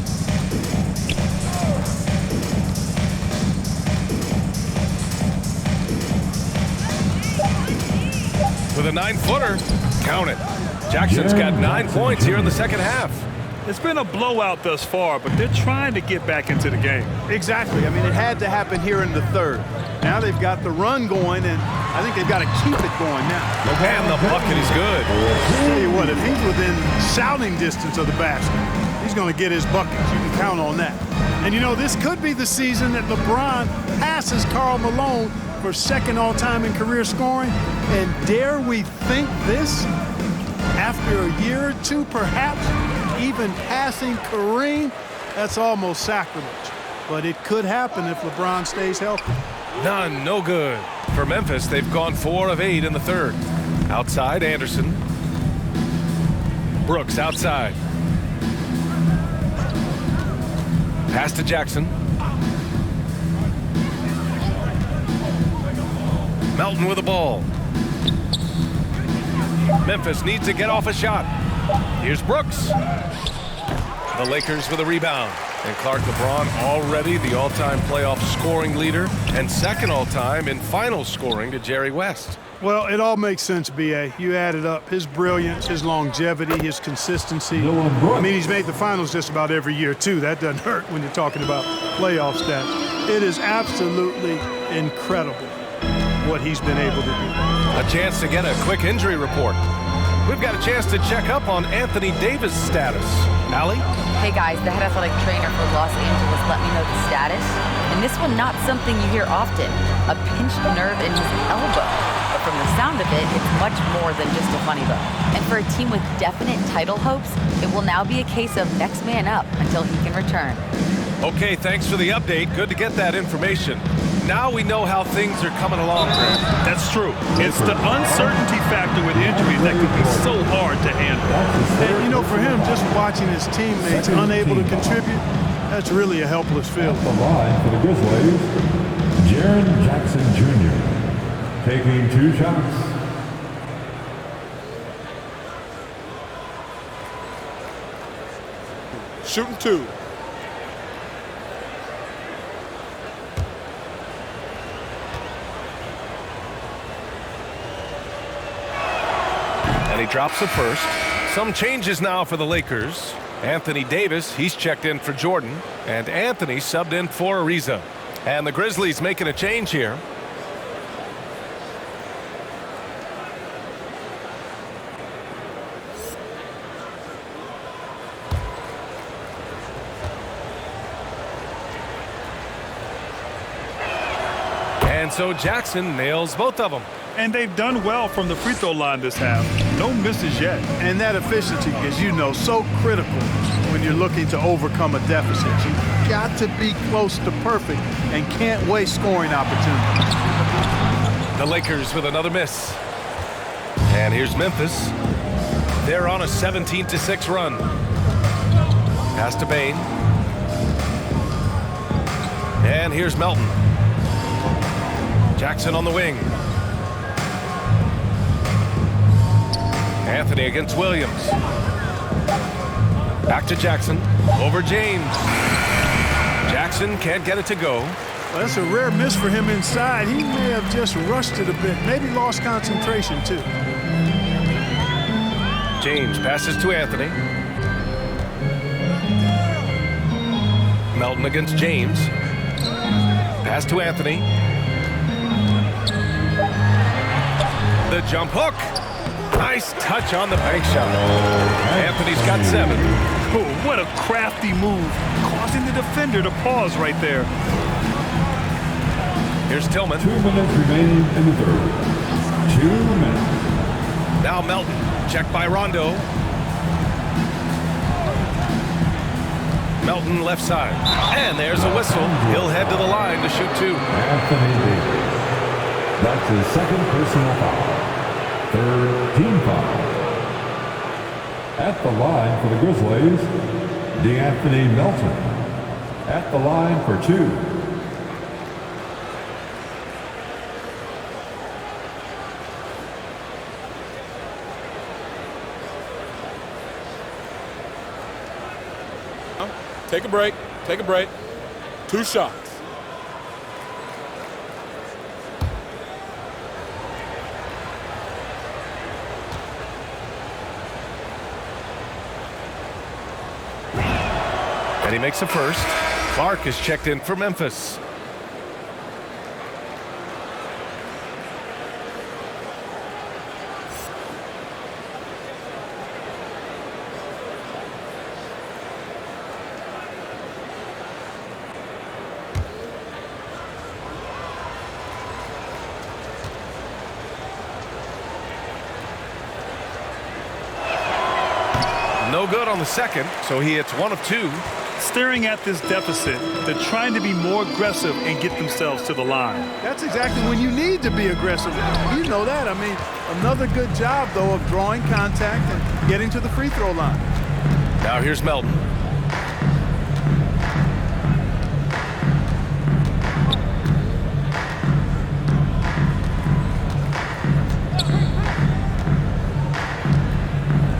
With a 9-footer. Count it. Jackson's got 9 points here in the second half. It's been a blowout thus far, but they're trying to get back into the game. Exactly. I mean, it had to happen here in the third. Now they've got the run going, and I think they've got to keep it going now. And the bucket is good. I'll tell you what, if he's within shouting distance of the basket, he's going to get his buckets. You can count on that. And, you know, this could be the season that LeBron passes Karl Malone for second all-time in career scoring. And dare we think this? After a year or two, perhaps, even passing Kareem, that's almost sacrilege. But it could happen if LeBron stays healthy. None, no good. For Memphis, they've gone 4 of 8 in the third. Outside, Anderson. Brooks outside. Pass to Jackson. Melton with the ball. Memphis needs to get off a shot. Here's Brooks. The Lakers with a rebound. And Clark LeBron already the all-time playoff scoring leader and second all-time in final scoring to Jerry West. Well, it all makes sense, B.A. You add it up. His brilliance, his longevity, his consistency. I mean, he's made the finals just about every year, too. That doesn't hurt when you're talking about playoff stats. It is absolutely incredible what he's been able to do. A chance to get a quick injury report. We've got a chance to check up on Anthony Davis' status. Allie? Hey guys, the head athletic trainer for Los Angeles let me know the status. And this one, not something you hear often. A pinched nerve in his elbow. But from the sound of it, it's much more than just a funny bone. And for a team with definite title hopes, it will now be a case of next man up until he can return. Okay, thanks for the update. Good to get that information. Now we know how things are coming along, Grant. That's true. It's the uncertainty factor with injuries that can be so hard to handle. And, you know, for him, just watching his teammates unable to contribute, that's really a helpless feeling. The line for the Grizzlies, Jaren Jackson Jr. taking 2 shots. Shooting 2. And he drops the first. Some changes now for the Lakers. Anthony Davis, he's checked in for Jordan. And Anthony subbed in for Ariza. And the Grizzlies making a change here. And so Jackson nails both of them. And they've done well from the free throw line this half. No misses yet. And that efficiency, as you know, so critical when you're looking to overcome a deficit. You've got to be close to perfect and can't waste scoring opportunities. The Lakers with another miss. And here's Memphis. They're on a 17-6 run. Pass to Bane. And here's Melton. Jackson on the wing. Anthony against Williams. Back to Jackson. Over James. Jackson can't get it to go. Well, that's a rare miss for him inside. He may have just rushed it a bit. Maybe lost concentration, too. James passes to Anthony. Melton against James. Pass to Anthony. The jump hook. Nice touch on the bank shot. Anthony's got 7. Oh, what a crafty move, causing the defender to pause right there. Here's Tillman. 2 minutes remaining in the third. 2 minutes. Now Melton. Checked by Rondo. Melton left side. And there's a whistle. He'll head to the line to shoot 2. Anthony Davis. That's his second personal foul. Third team foul. At the line for the Grizzlies, DeAnthony Melton. At the line for 2. Take a break. Take a break. 2 shots. And he makes a first. Clark is checked in for Memphis. No good on the second, so he hits 1 of 2. Staring at this deficit, they're trying to be more aggressive and get themselves to the line. That's exactly when you need to be aggressive. You know that. I mean, another good job, though, of drawing contact and getting to the free throw line. Now here's Melton.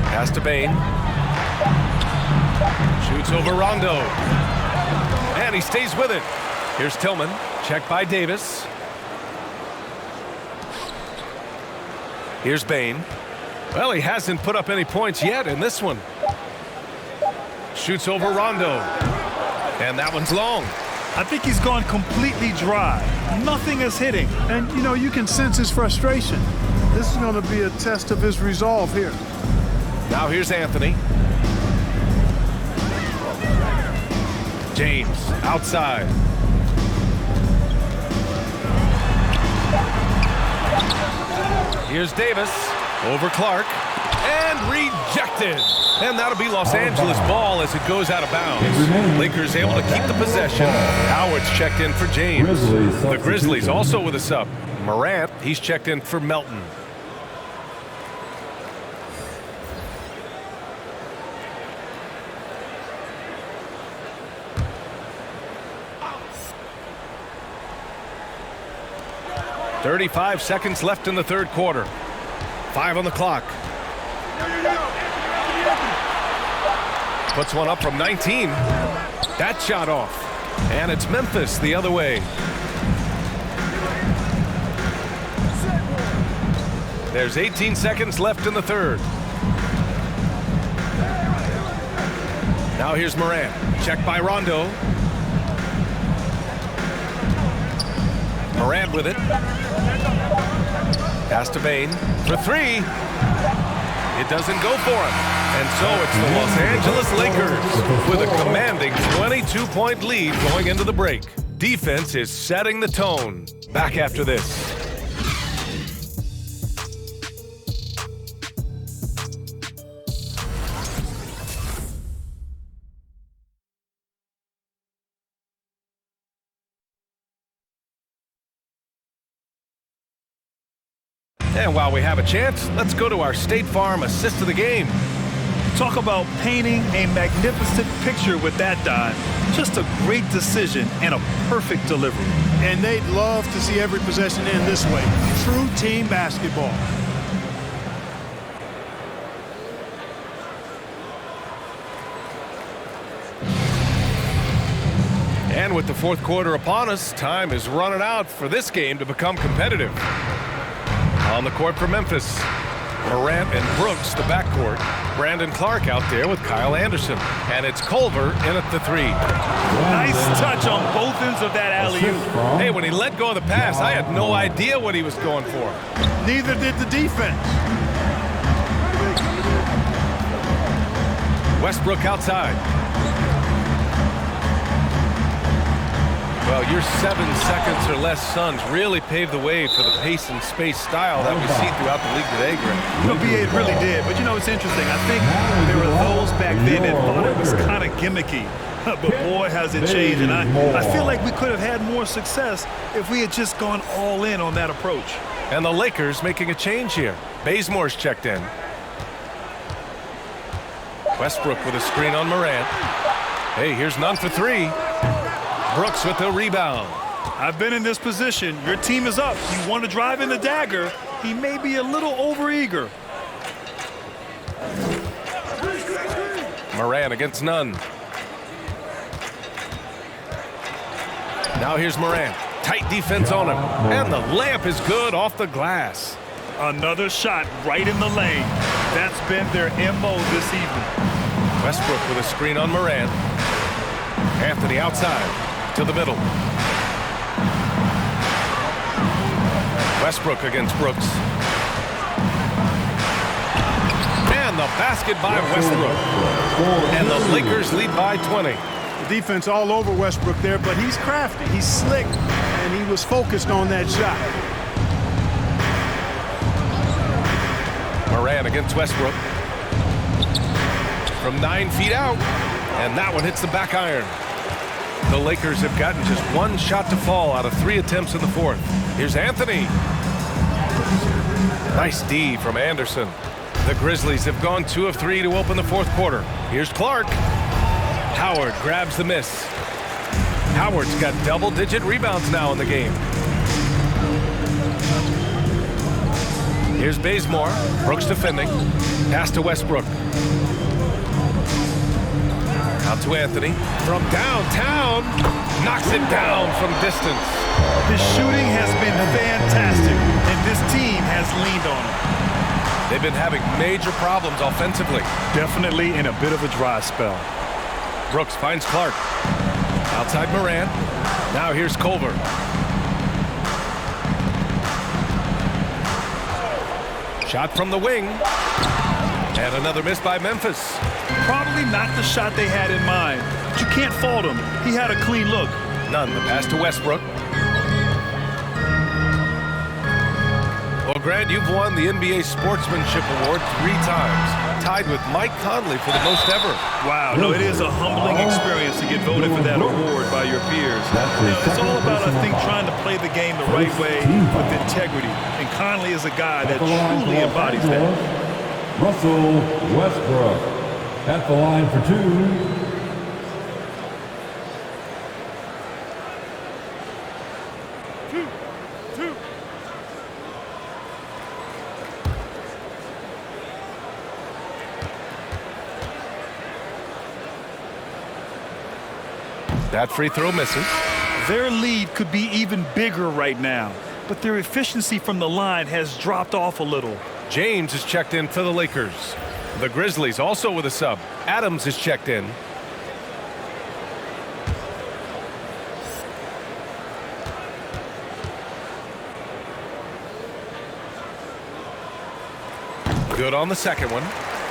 Pass to Bain. Shoots over Rondo. And he stays with it. Here's Tillman. Checked by Davis. Here's Bain. Well, he hasn't put up any points yet in this one. Shoots over Rondo. And that one's long. I think he's gone completely dry. Nothing is hitting. And, you know, you can sense his frustration. This is going to be a test of his resolve here. Now here's Anthony. James outside. Here's Davis over Clark and rejected. And that'll be Los Angeles ball as it goes out of bounds. Lakers able to keep the possession. Howard's checked in for James. The Grizzlies also with a sub. Morant, he's checked in for Melton. .35 seconds left in the third quarter. 5 on the clock. Puts one up from 19. That shot off. And it's Memphis the other way. There's 18 seconds left in the third. Now here's Morant. Checked by Rondo. Morant with it. Pass to Bain for 3. It doesn't go for him. And so it's the Los Angeles Lakers with a commanding 22-point lead going into the break. Defense is setting the tone. Back after this. And while we have a chance, let's go to our State Farm assist of the game. Talk about painting a magnificent picture with that dive. Just a great decision and a perfect delivery. And they'd love to see every possession end this way. True team basketball. And with the fourth quarter upon us, time is running out for this game to become competitive. On the court for Memphis, Morant and Brooks, the backcourt. Brandon Clark out there with Kyle Anderson. And it's Culver in at the three. Nice touch on both ends of that alley-oop. Hey, when he let go of the pass, I had no idea what he was going for. Neither did the defense. Westbrook outside. Well, your 7 seconds or less Suns really paved the way for the pace and space style that we see throughout the league today, Greg. You know, BA, it really did. But, you know, it's interesting. I think there were those back then that thought it was kind of gimmicky. But, boy, has it changed. And I feel like we could have had more success if we had just gone all in on that approach. And the Lakers making a change here. Bazemore's checked in. Westbrook with a screen on Morant. Hey, here's none for three. Brooks with the rebound. I've been in this position. Your team is up. You want to drive in the dagger. He may be a little overeager. Morant against none. Now here's Morant. Tight defense on him. And the layup is good off the glass. Another shot right in the lane. That's been their MO this evening. Westbrook with a screen on Morant. Anthony outside. To the middle. Westbrook against Brooks. And the basket by Westbrook. And the Lakers lead by 20. The defense all over Westbrook there, but he's crafty. He's slick, and he was focused on that shot. Morant against Westbrook. From 9 feet out. And that one hits the back iron. The Lakers have gotten just one shot to fall out of 3 attempts in the fourth. Here's Anthony. Nice D from Anderson. The Grizzlies have gone 2 of 3 to open the fourth quarter. Here's Clark. Howard grabs the miss. Howard's got double-digit rebounds now in the game. Here's Bazemore. Brooks defending. Pass to Westbrook. Out to Anthony. From downtown. Knocks it down from distance. His shooting has been fantastic, and this team has leaned on him. They've been having major problems offensively. Definitely in a bit of a dry spell. Brooks finds Clark. Outside Morant. Now here's Culver. Shot from the wing. And another miss by Memphis. Probably not the shot they had in mind. But you can't fault him. He had a clean look. None. The pass to Westbrook. Well, Grant, you've won the NBA Sportsmanship Award 3 times. Tied with Mike Conley for the most ever. Wow. No, it is a humbling experience to get voted for that award by your peers. It's all about, I think, trying to play the game the right way with integrity. And Conley is a guy that truly embodies that. Russell Westbrook at the line for 2. That free throw misses. Their lead could be even bigger right now, but their efficiency from the line has dropped off a little. James is checked in for the Lakers. The Grizzlies also with a sub. Adams is checked in. Good on the second one.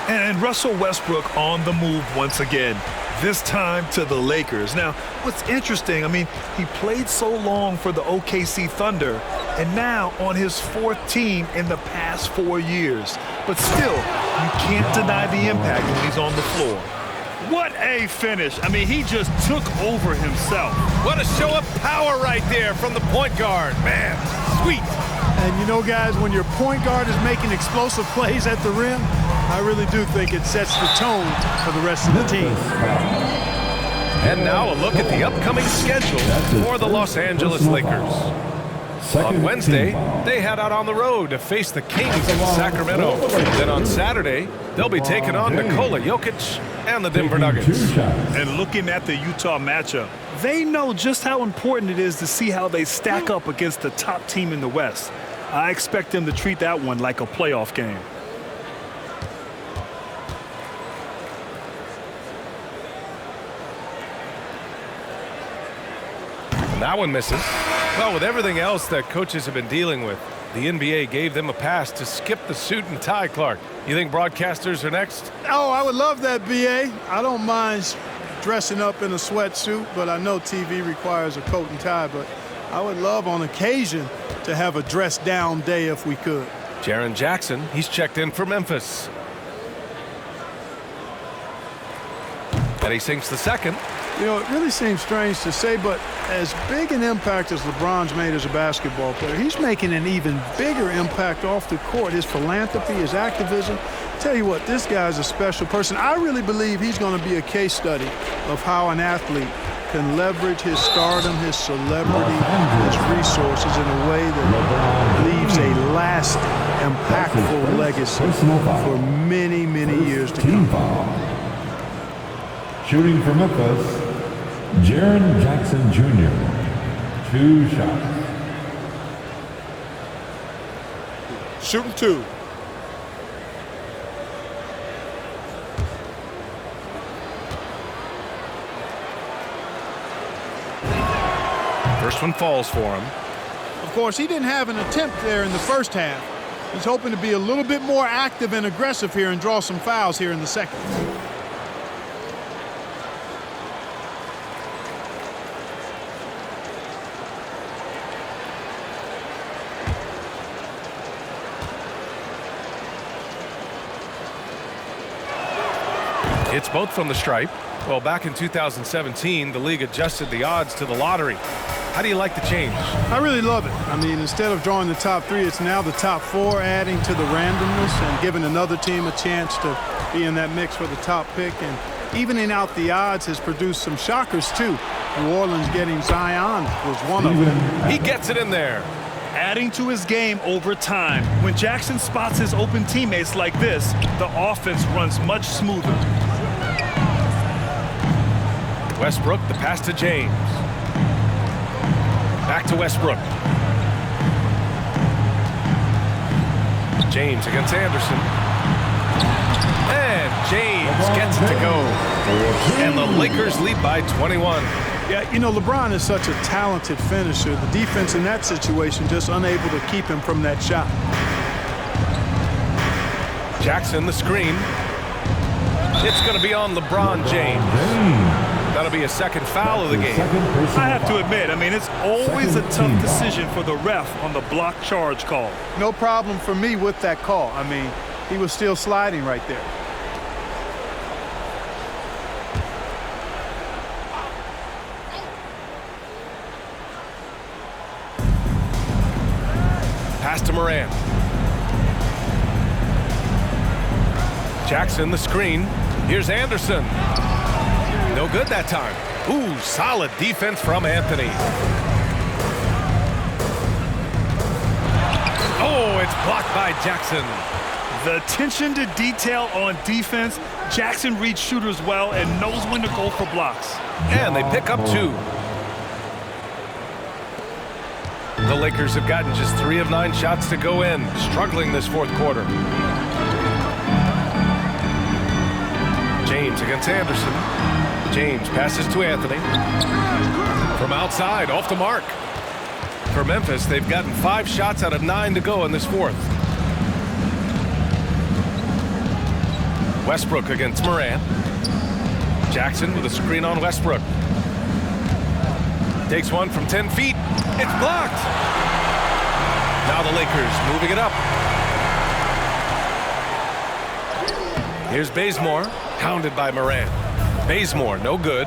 And Russell Westbrook on the move once again. This time to the Lakers. Now, what's interesting, I mean, he played so long for the OKC Thunder, and now on his 4th team in the past 4 years. But still, you can't deny the impact when he's on the floor. What a finish. I mean, he just took over himself. What a show of power right there from the point guard. Man, sweet. And you know, guys, when your point guard is making explosive plays at the rim, I really do think it sets the tone for the rest of the team. And now a look at the upcoming schedule for the Los Angeles Lakers. On Wednesday, they head out on the road to face the Kings in Sacramento. Then on Saturday, they'll be taking on Nikola Jokic and the Denver Nuggets. And looking at the Utah matchup, they know just how important it is to see how they stack up against the top team in the West. I expect them to treat that one like a playoff game. That one misses. Well, with everything else that coaches have been dealing with, the NBA gave them a pass to skip the suit and tie, Clark. You think broadcasters are next? Oh, I would love that, BA. I don't mind dressing up in a sweatsuit, but I know TV requires a coat and tie, but I would love on occasion to have a dress-down day if we could. Jaren Jackson, he's checked in for Memphis. And he sinks the second. You know, it really seems strange to say, but as big an impact as LeBron's made as a basketball player, he's making an even bigger impact off the court. His philanthropy, his activism. Tell you what, this guy's a special person. I really believe he's going to be a case study of how an athlete can leverage his stardom, his celebrity, his resources in a way that leaves a lasting, impactful legacy for many, many years to come. Shooting for Memphis, Jaren Jackson Jr. 2 shots. Shooting 2. First one falls for him. Of course, he didn't have an attempt there in the first half. He's hoping to be a little bit more active and aggressive here and draw some fouls here in the second. It's both from the stripe. Well, back in 2017, the league adjusted the odds to the lottery. How do you like the change? I really love it. I mean, instead of drawing the top 3, it's now the top 4, adding to the randomness and giving another team a chance to be in that mix for the top pick. And evening out the odds has produced some shockers, too. New Orleans getting Zion was one of them. He gets it in there. Adding to his game over time. When Jackson spots his open teammates like this, the offense runs much smoother. Westbrook, the pass to James. Back to Westbrook. James against Anderson. And James gets it to go. And the Lakers lead by 21. Yeah, you know, LeBron is such a talented finisher. The defense in that situation just unable to keep him from that shot. Jackson, the screen. It's going to be on LeBron James. That'll be a second foul of the game. I have to admit, I mean, it's always a tough decision for the ref on the block charge call. No problem for me with that call. I mean, he was still sliding right there. Pass to Morant. Jackson, the screen. Here's Anderson. No good that time. Ooh, solid defense from Anthony. Oh, it's blocked by Jackson. The attention to detail on defense. Jackson reads shooters well and knows when to go for blocks. And they pick up 2. The Lakers have gotten just 3 of 9 shots to go in, struggling this fourth quarter. James against Anderson. James passes to Anthony. From outside, off the mark. For Memphis, they've gotten 5 shots out of 9 to go in this fourth. Westbrook against Morant. Jackson with a screen on Westbrook. Takes one from 10 feet. It's blocked. Now the Lakers moving it up. Here's Bazemore, hounded by Morant. Bazemore, no good.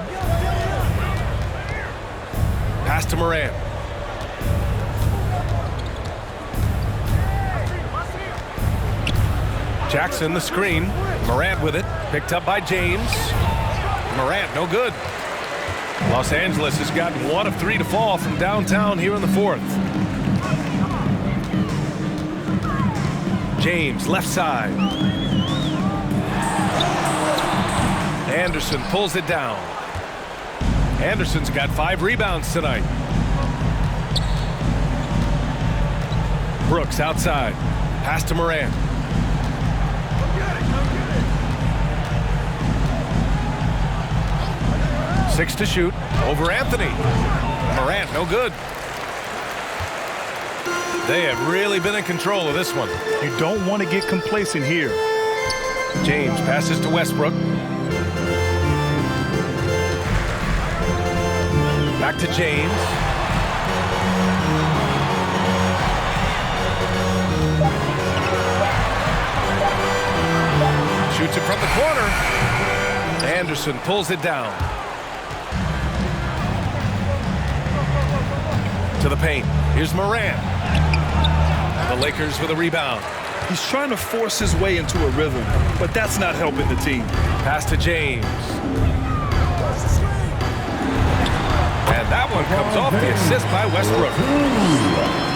Pass to Morant. Jackson the screen. Morant with it. Picked up by James. Morant, no good. Los Angeles has gotten 1 of 3 to fall from downtown here in the 4th. James, left side. Anderson pulls it down. Anderson's got 5 rebounds tonight. Brooks outside. Pass to Morant. Six to shoot. Over Anthony. Morant, no good. They have really been in control of this one. You don't want to get complacent here. James passes to Westbrook. Back to James. Shoots it from the corner. Anderson pulls it down. To the paint. Here's Morant. The Lakers with a rebound. He's trying to force his way into a rhythm, but that's not helping the team. Pass to James. And that one comes off the assist by Westbrook.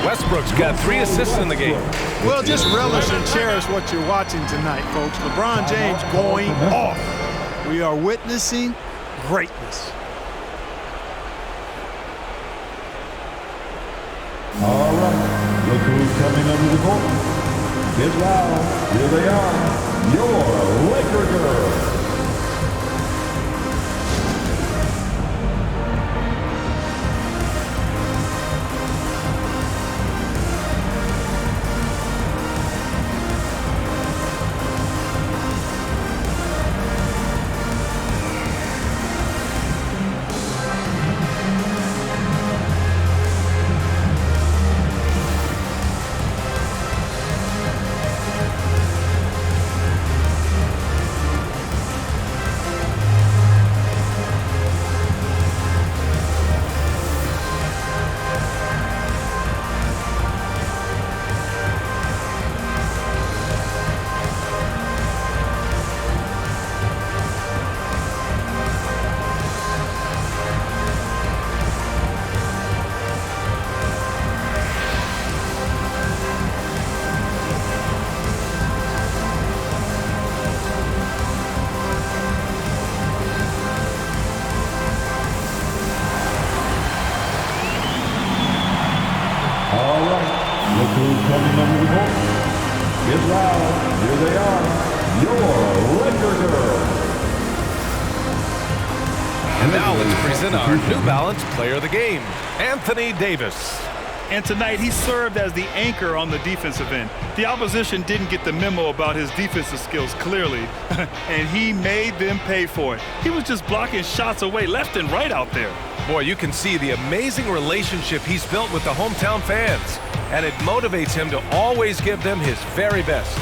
Westbrook's got 3 assists in the game. Well, just relish and cherish what you're watching tonight, folks. LeBron James going off. We are witnessing greatness. All right, look who's coming under the court. Get loud, here they are, your Laker girls. Coming under the court. Get loud. Here they are. Your Laker girls. And now let's present our New Balance Player of the Game, Anthony Davis. And tonight he served as the anchor on the defensive end. The opposition didn't get the memo about his defensive skills clearly, and he made them pay for it. He was just blocking shots away left and right out there. Boy, you can see the amazing relationship he's built with the hometown fans, and it motivates him to always give them his very best.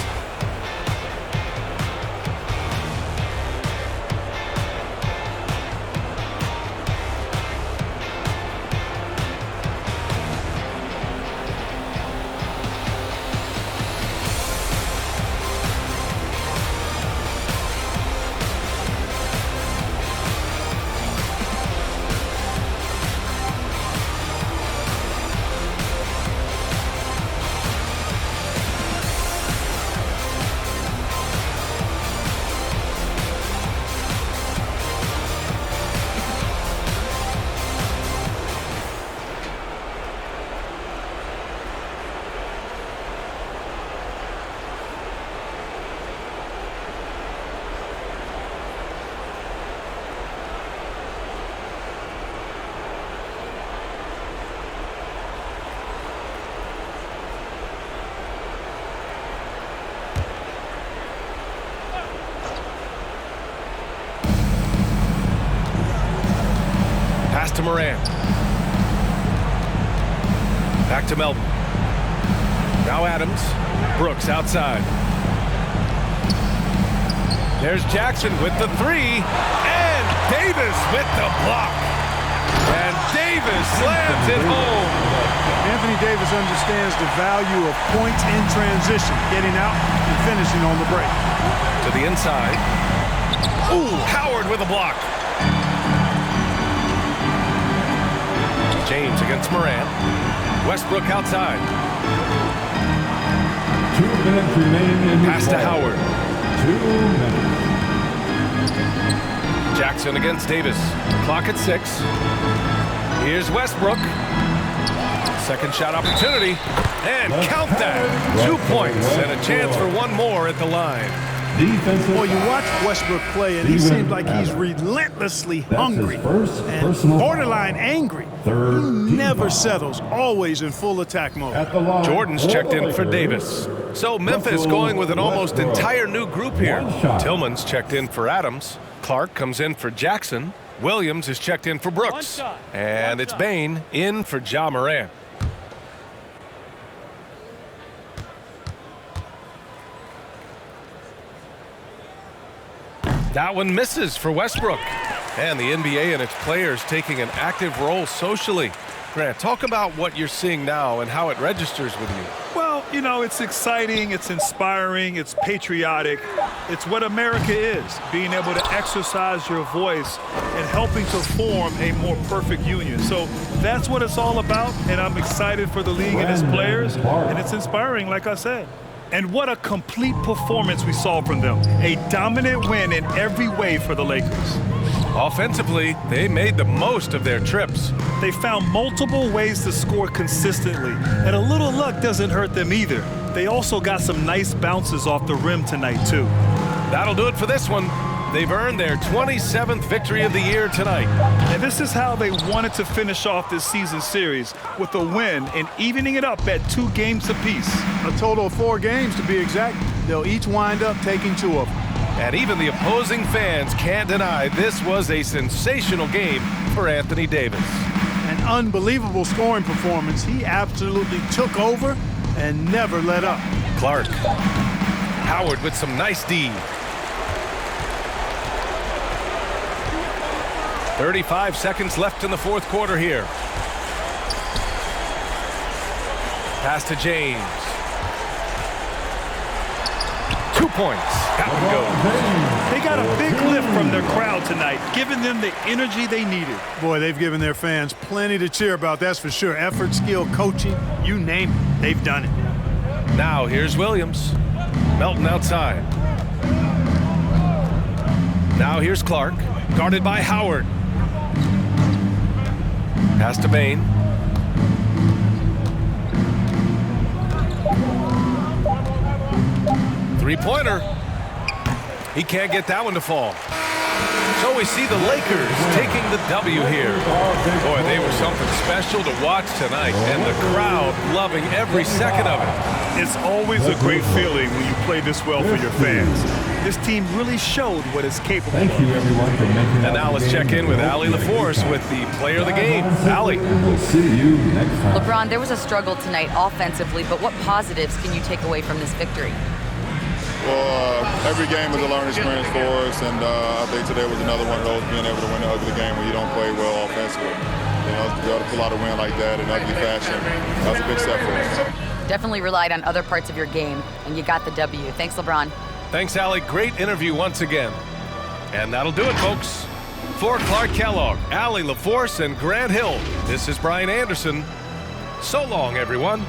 To Morant. Back to Melton. Now Adams. Brooks outside. There's Jackson with the three. And Davis with the block. And Davis slams it home. Anthony Davis understands the value of points in transition, getting out and finishing on the break. To the inside. Ooh, Howard with a block. James against Morant. Westbrook outside. 2 minutes remaining in the Pass to ball. Howard. 2 minutes. Jackson against Davis. Clock at 6. Here's Westbrook. Second shot opportunity. And count that. 2 points and a chance for one more at the line. Well, you watch Westbrook play, and he seems like he's relentlessly hungry and borderline angry. He never settles, always in full attack mode. Jordan's checked in for Davis. So Memphis going with an almost entire new group here. Tillman's checked in for Adams. Clark comes in for Jackson. Williams is checked in for Brooks. And it's Bane in for Ja Morant. That one misses for Westbrook. And the NBA and its players taking an active role socially. Grant, talk about what you're seeing now and how it registers with you. Well, you know, it's exciting, it's inspiring, it's patriotic. It's what America is, being able to exercise your voice and helping to form a more perfect union. So that's what it's all about, and I'm excited for the league and its players, and it's inspiring, like I said. And what a complete performance we saw from them. A dominant win in every way for the Lakers. Offensively, they made the most of their trips. They found multiple ways to score consistently, and a little luck doesn't hurt them either. They also got some nice bounces off the rim tonight, too. That'll do it for this one. They've earned their 27th victory of the year tonight. And this is how they wanted to finish off this season series, with a win and evening it up at 2 games apiece. A total of 4 games to be exact. They'll each wind up taking 2 of them. And even the opposing fans can't deny this was a sensational game for Anthony Davis. An unbelievable scoring performance. He absolutely took over and never let up. Clark. Howard with some nice D. 35 seconds left in the fourth quarter here. Pass to James. 2 points. Got to go. They got a big lift from their crowd tonight, giving them the energy they needed. Boy, they've given their fans plenty to cheer about, that's for sure. Effort, skill, coaching, you name it, they've done it. Now here's Williams. Melton outside. Now here's Clark, guarded by Howard. Pass to Bane. Three-pointer. He can't get that one to fall. So we see the Lakers taking the W here. Boy, they were something special to watch tonight, and the crowd loving every second of it. It's always a great feeling when you play this well for your fans. This team really showed what it's capable of. Thank you, everyone, for making And now let's check in with Allie LaForce with the player of the game. Allie. We'll see you next time. LeBron, there was a struggle tonight offensively, but what positives can you take away from this victory? Well, every game is a learning experience for us, and I think today was another one of those, being able to win an ugly game when you don't play well offensively. You know, to be able to pull out a win like that in ugly fashion, that was a big step for us. Definitely relied on other parts of your game, and you got the W. Thanks, LeBron. Thanks, Allie. Great interview once again. And that'll do it, folks. For Clark Kellogg, Allie LaForce, and Grant Hill, this is Brian Anderson. So long, everyone.